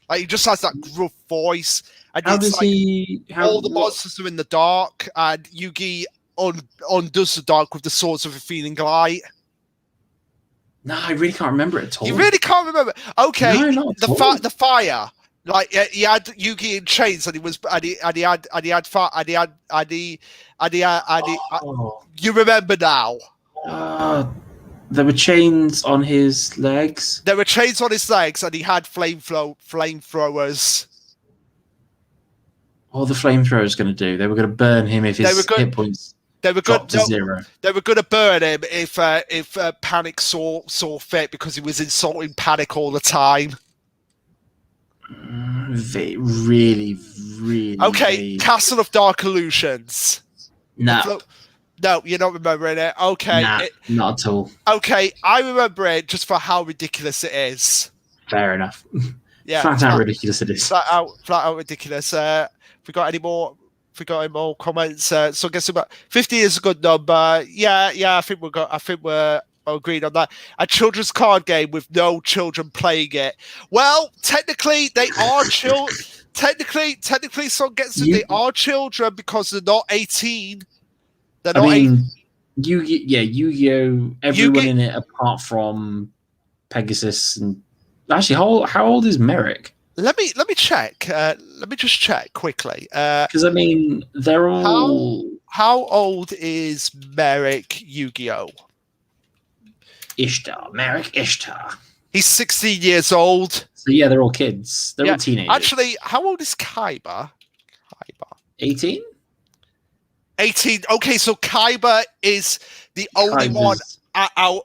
Like, he just has that gruff voice. And all the monsters are in the dark, and Yugi undoes the dark with the swords of a feeling light. No, I really can't remember it at all. You really can't remember? Okay, No, not at all. the fire. Like he had Yugi in chains, and he was, and he had fire, and he had, you remember now? There were chains on his legs. There were chains on his legs, and he had flamethrowers. What were the flamethrowers going to do? They were going to burn him if his hit points dropped to 0. They were going to burn him if Panic saw fit, because he was insulting Panic all the time. Really. Okay, vague. Castle of Dark Illusions. No. No, you're not remembering it. Okay. Nah, not at all. Okay, I remember it just for how ridiculous it is. Fair enough. Yeah, flat out ridiculous it is. Flat out ridiculous. We got any more comments? So I guess about 50 is a good number. Yeah, I think we're agreed on that. A children's card game with no children playing it. Well, technically they are children. technically, they are children because they're not 18. They're not 18. Yu-Gi-Oh! Everyone in it apart from Pegasus and actually, how old is Merrick? Let me check. Let me just check quickly. Because I mean, they're all. How old is Merrick Yu-Gi-Oh? Merrick Ishtar. He's 16 years old. So yeah, they're all kids. They're all teenagers. Actually, how old is Kaiba? 18. 18. Okay, so Kaiba is the only one out.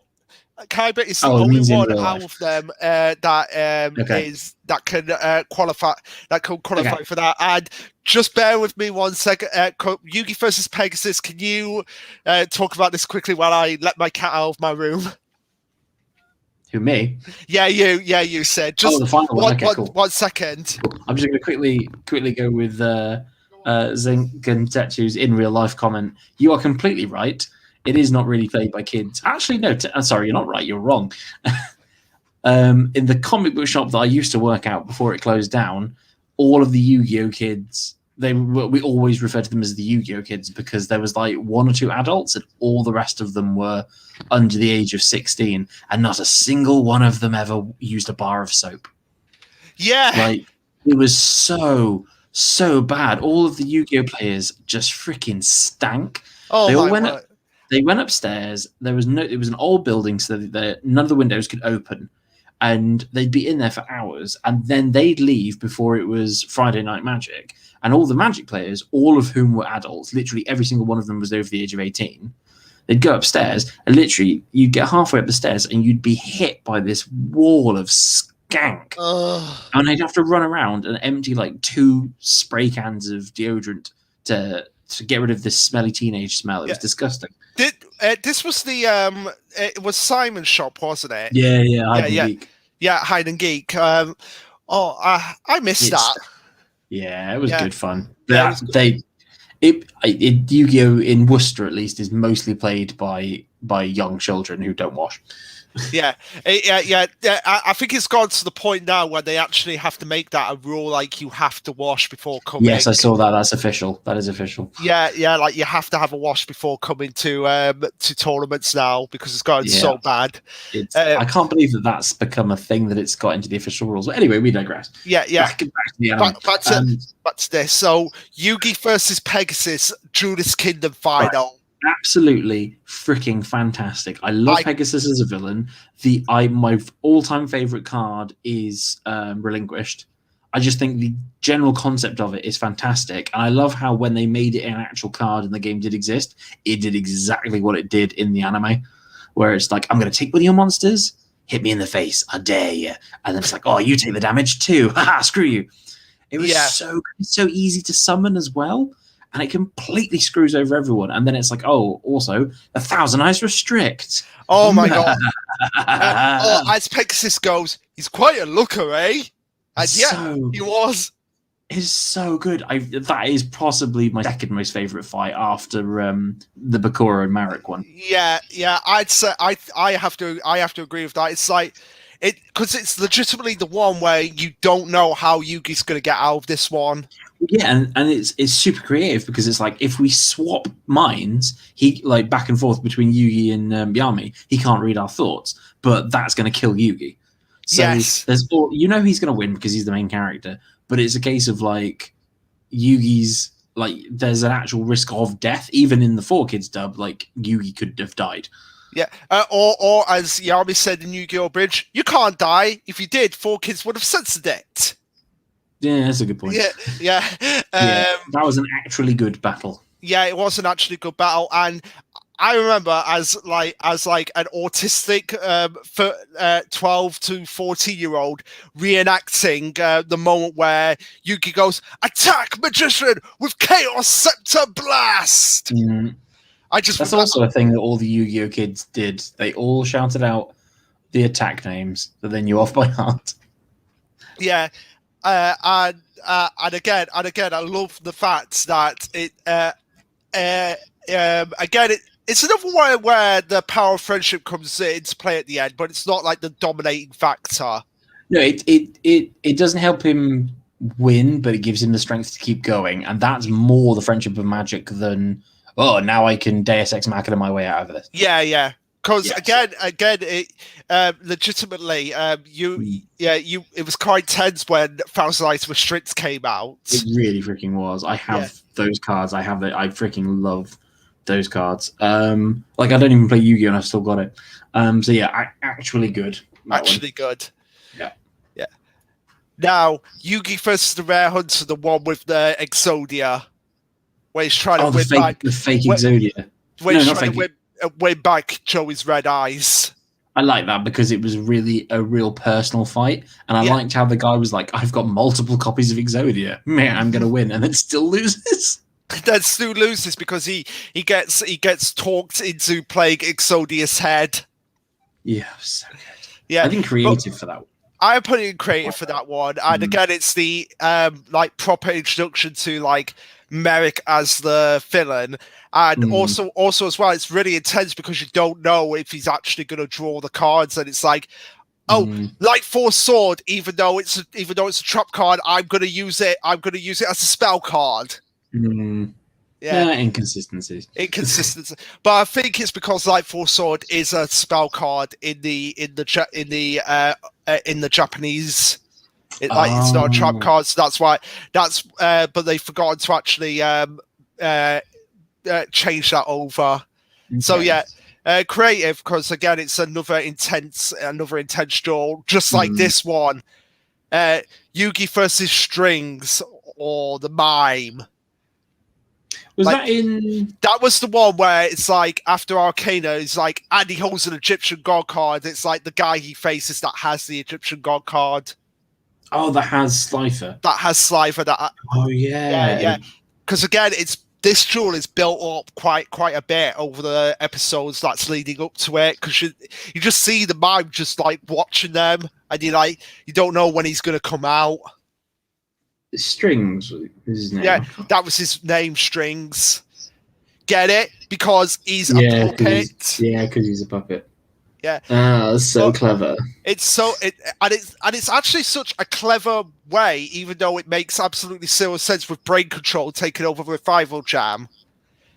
Kaiba is the only one out of them that can qualify. That can qualify for that. And just bear with me 1 second. Yugi versus Pegasus. Can you talk about this quickly while I let my cat out of my room? Who, me? Yeah, you. Yeah, you said. Just the final one. Okay, cool. 1 second. I'm just going to quickly go with Zengentetsu's in real life comment. You are completely right. It is not really played by kids. Actually, no. Sorry, you're not right. You're wrong. In the comic book shop that I used to work out before it closed down, all of the Yu-Gi-Oh kids, we always referred to them as the Yu-Gi-Oh kids because there was like 1 or 2 adults and all the rest of them were under the age of 16, and not a single one of them ever used a bar of soap. Yeah. Like, it was so bad. All of the Yu-Gi-Oh players just freaking stank. Oh, they went upstairs. It was an old building, so that none of the windows could open, and they'd be in there for hours, and then they'd leave before it was Friday Night Magic. And all the Magic players, all of whom were adults, literally every single one of them was over the age of 18. They'd go upstairs, and literally you'd get halfway up the stairs, and you'd be hit by this wall of skank, and they'd have to run around and empty like 2 spray cans of deodorant to get rid of this smelly teenage smell. It was disgusting. This was it was Simon's shop, wasn't it? Yeah, Hide and Geek. I missed that. Yeah, it was good fun. Yu-Gi-Oh in Worcester at least is mostly played by young children who don't wash. Yeah. I think it's gone to the point now where they actually have to make that a rule, like you have to wash before coming. Yes, I saw that. That's official. That is official. Yeah, like you have to have a wash before coming to tournaments now because it's gotten so bad. I can't believe that's become a thing that it's got into the official rules. But anyway, we digress. Yeah. Back to the anime. Back to this. So Yugi versus Pegasus, Duelist Kingdom final. Right. Absolutely freaking fantastic. I love Pegasus as a villain. My all-time favorite card is Relinquished. I just think the general concept of it is fantastic. And I love how when they made it an actual card and the game did exist, it did exactly what it did in the anime, where it's like, I'm going to take one of your monsters, hit me in the face, I dare you. And then it's like, oh, you take the damage too. Haha, screw you. It was so easy to summon as well. And it completely screws over everyone. And then it's like, oh, also, 1,000 Eyes Restrict. Oh, my God. As Pegasus goes, he's quite a looker, eh? And he was. It's so good. That is possibly my second most favourite fight after the Bakura and Marek one. Yeah. I'd say I have to agree with that. It's like because it's legitimately the one where you don't know how Yugi's going to get out of this one. Yeah, and it's super creative because it's like if we swap minds, he like back and forth between Yugi and Yami, he can't read our thoughts, but that's going to kill Yugi. So Yes. there's he's going to win because he's the main character, but it's a case of like Yugi's like there's an actual risk of death even in the 4Kids dub. Like Yugi could have died. Yeah, or as Yami said in Yu-Gi-Oh! Bridge, you can't die. If you did, 4Kids would have censored it. Yeah, that's a good point. Yeah. That was an actually good battle. Yeah, it was an actually good battle, and I remember as like an autistic 12 to 14-year-old reenacting the moment where Yugi goes, "Attack magician with Chaos Scepter Blast." Mm. That's also a thing that all the Yu-Gi-Oh kids did. They all shouted out the attack names that they knew off by heart. Yeah, and again, I love the fact that it again it's another way where the power of friendship comes into play at the end, but it's not like the dominating factor. No, it doesn't help him win, but it gives him the strength to keep going, and that's more the friendship of magic than now I can Deus Ex Machina my way out of this. Yeah. Because again, it legitimately, it was quite tense when Thousand Eyes Restricts came out. It really freaking was. I have those cards. I freaking love those cards. Like I don't even play Yu-Gi-Oh! And I've still got it. So yeah, actually good. Actually good. Yeah. Now, Yugi versus the Rare Hunter, the one with the Exodia, where he's trying to win back the fake Exodia. Where he's trying to win back Joey's red eyes. I like that because it was really a real personal fight, and I liked how the guy was like, "I've got multiple copies of Exodia, man, I'm gonna win," and then still loses. Then still loses because he gets talked into playing Exodia's head. Yeah, so good. Yeah, I think creative for that one. I'm putting in creative for that one, and again, it's the like proper introduction to like Merrick as the villain, and also as well, it's really intense because you don't know if he's actually going to draw the cards, and it's like, Light Force Sword, even though it's a trap card, I'm going to use it as a spell card. Yeah, inconsistencies. But I think it's because Light Force Sword is a spell card in the Japanese. It's not a trap card, so that's why. But they've forgotten to actually change that over. Okay. So yeah, creative because again, it's another intense duel, just like this one. Yugi versus Strings or the Mime. That was the one where it's like after Arcana, it's like and he holds an Egyptian god card. It's like the guy he faces that has the Egyptian god card. Oh, that has Slifer. Oh yeah. Because again, this duel is built up quite a bit over the episodes that's leading up to it. Because you just see the Mime just like watching them, and you don't know when he's going to come out. Strings is his name. Yeah, that was his name, Strings. Get it? Because he's a puppet. Because he's a puppet. Yeah. That's so clever. It's actually such a clever way, even though it makes absolutely zero sense with brain control taking over Revival Jam.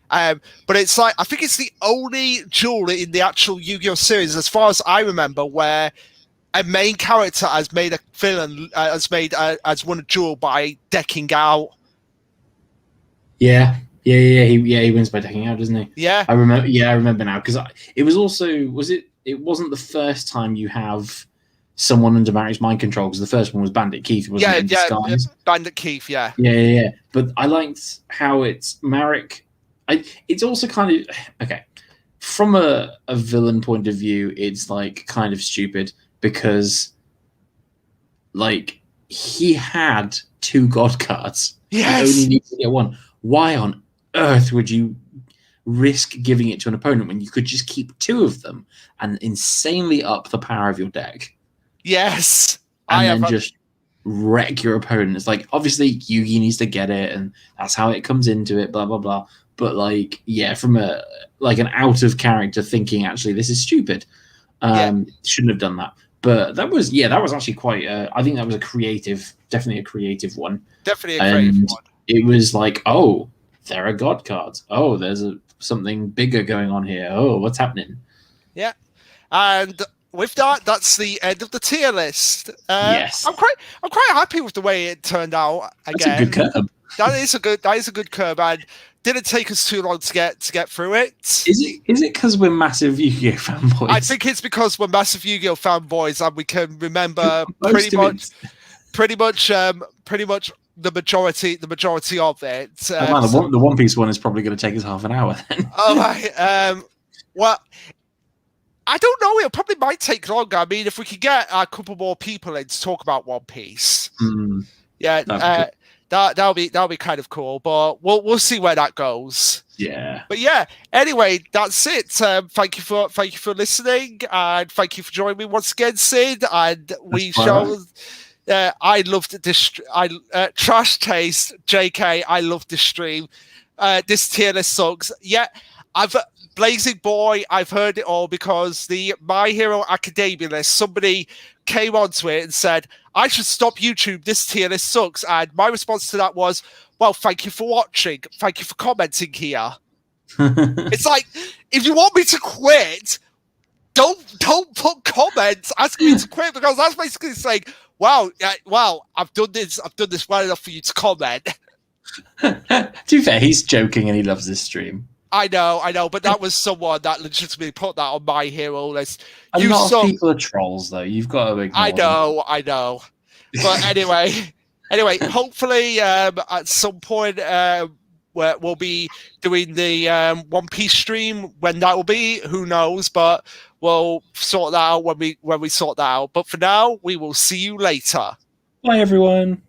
But it's like I think it's the only duel in the actual Yu-Gi-Oh! Series, as far as I remember, where a main character has made a villain has won a duel by decking out. Yeah. He wins by decking out, doesn't he? Yeah. I remember now because it was also it wasn't the first time you have someone under Marik's mind control because the first one was Bandit Keith, wasn't it? Yeah, Bandit Keith, yeah. Yeah. But I liked how it's Marik. It's also kind of okay from a villain point of view. It's like kind of stupid. Because, like, he had 2 god cards. Yes. He only needed to get 1. Why on earth would you risk giving it to an opponent when you could just keep 2 of them and insanely up the power of your deck? Yes. And then just wreck your opponent. It's like, obviously, Yugi needs to get it, and that's how it comes into it, blah, blah, blah. But, like, yeah, from an out-of-character thinking, actually, this is stupid. Shouldn't have done that. But that was actually quite. I think that was definitely a creative one. Definitely a creative And one. it was like, oh, there are god cards. Oh, there's something bigger going on here. Oh, what's happening? Yeah. And with that, that's the end of the tier list. Yes, I'm quite happy with the way it turned out. that's a good curve. That is a good curve, and didn't take us too long to get through it. Is it because we're massive Yu-Gi-Oh fanboys? I think it's because we're massive Yu-Gi-Oh fanboys, and we can remember pretty much the majority of it. The One Piece one is probably going to take us half an hour then. All right. Well, I don't know. It probably might take longer. I mean, if we could get a couple more people in to talk about One Piece, yeah, that'll be kind of cool. But we'll see where that goes. Yeah. But yeah. Anyway, that's it. Thank you for listening, and thank you for joining me once again, Sid. And we shall. I loved this. Trash taste, JK. I loved this stream. This tier list sucks. Yeah, Blazing Boy, I've heard it all because the My Hero Academia list, somebody came onto it and said, I should stop YouTube, this tier list sucks. And my response to that was, well, thank you for watching. Thank you for commenting here. It's like, if you want me to quit, don't put comments asking me to quit, because that's basically saying, wow, I've done this well enough for you to comment. To be fair, he's joking and he loves this stream. I know, but that was someone that legitimately put that on My Hero list. A lot of people are trolls, though. You've got to ignore them. I know. But anyway, hopefully at some point we'll be doing the One Piece stream. When that will be, who knows? But we'll sort that out when we sort that out. But for now, we will see you later. Bye, everyone.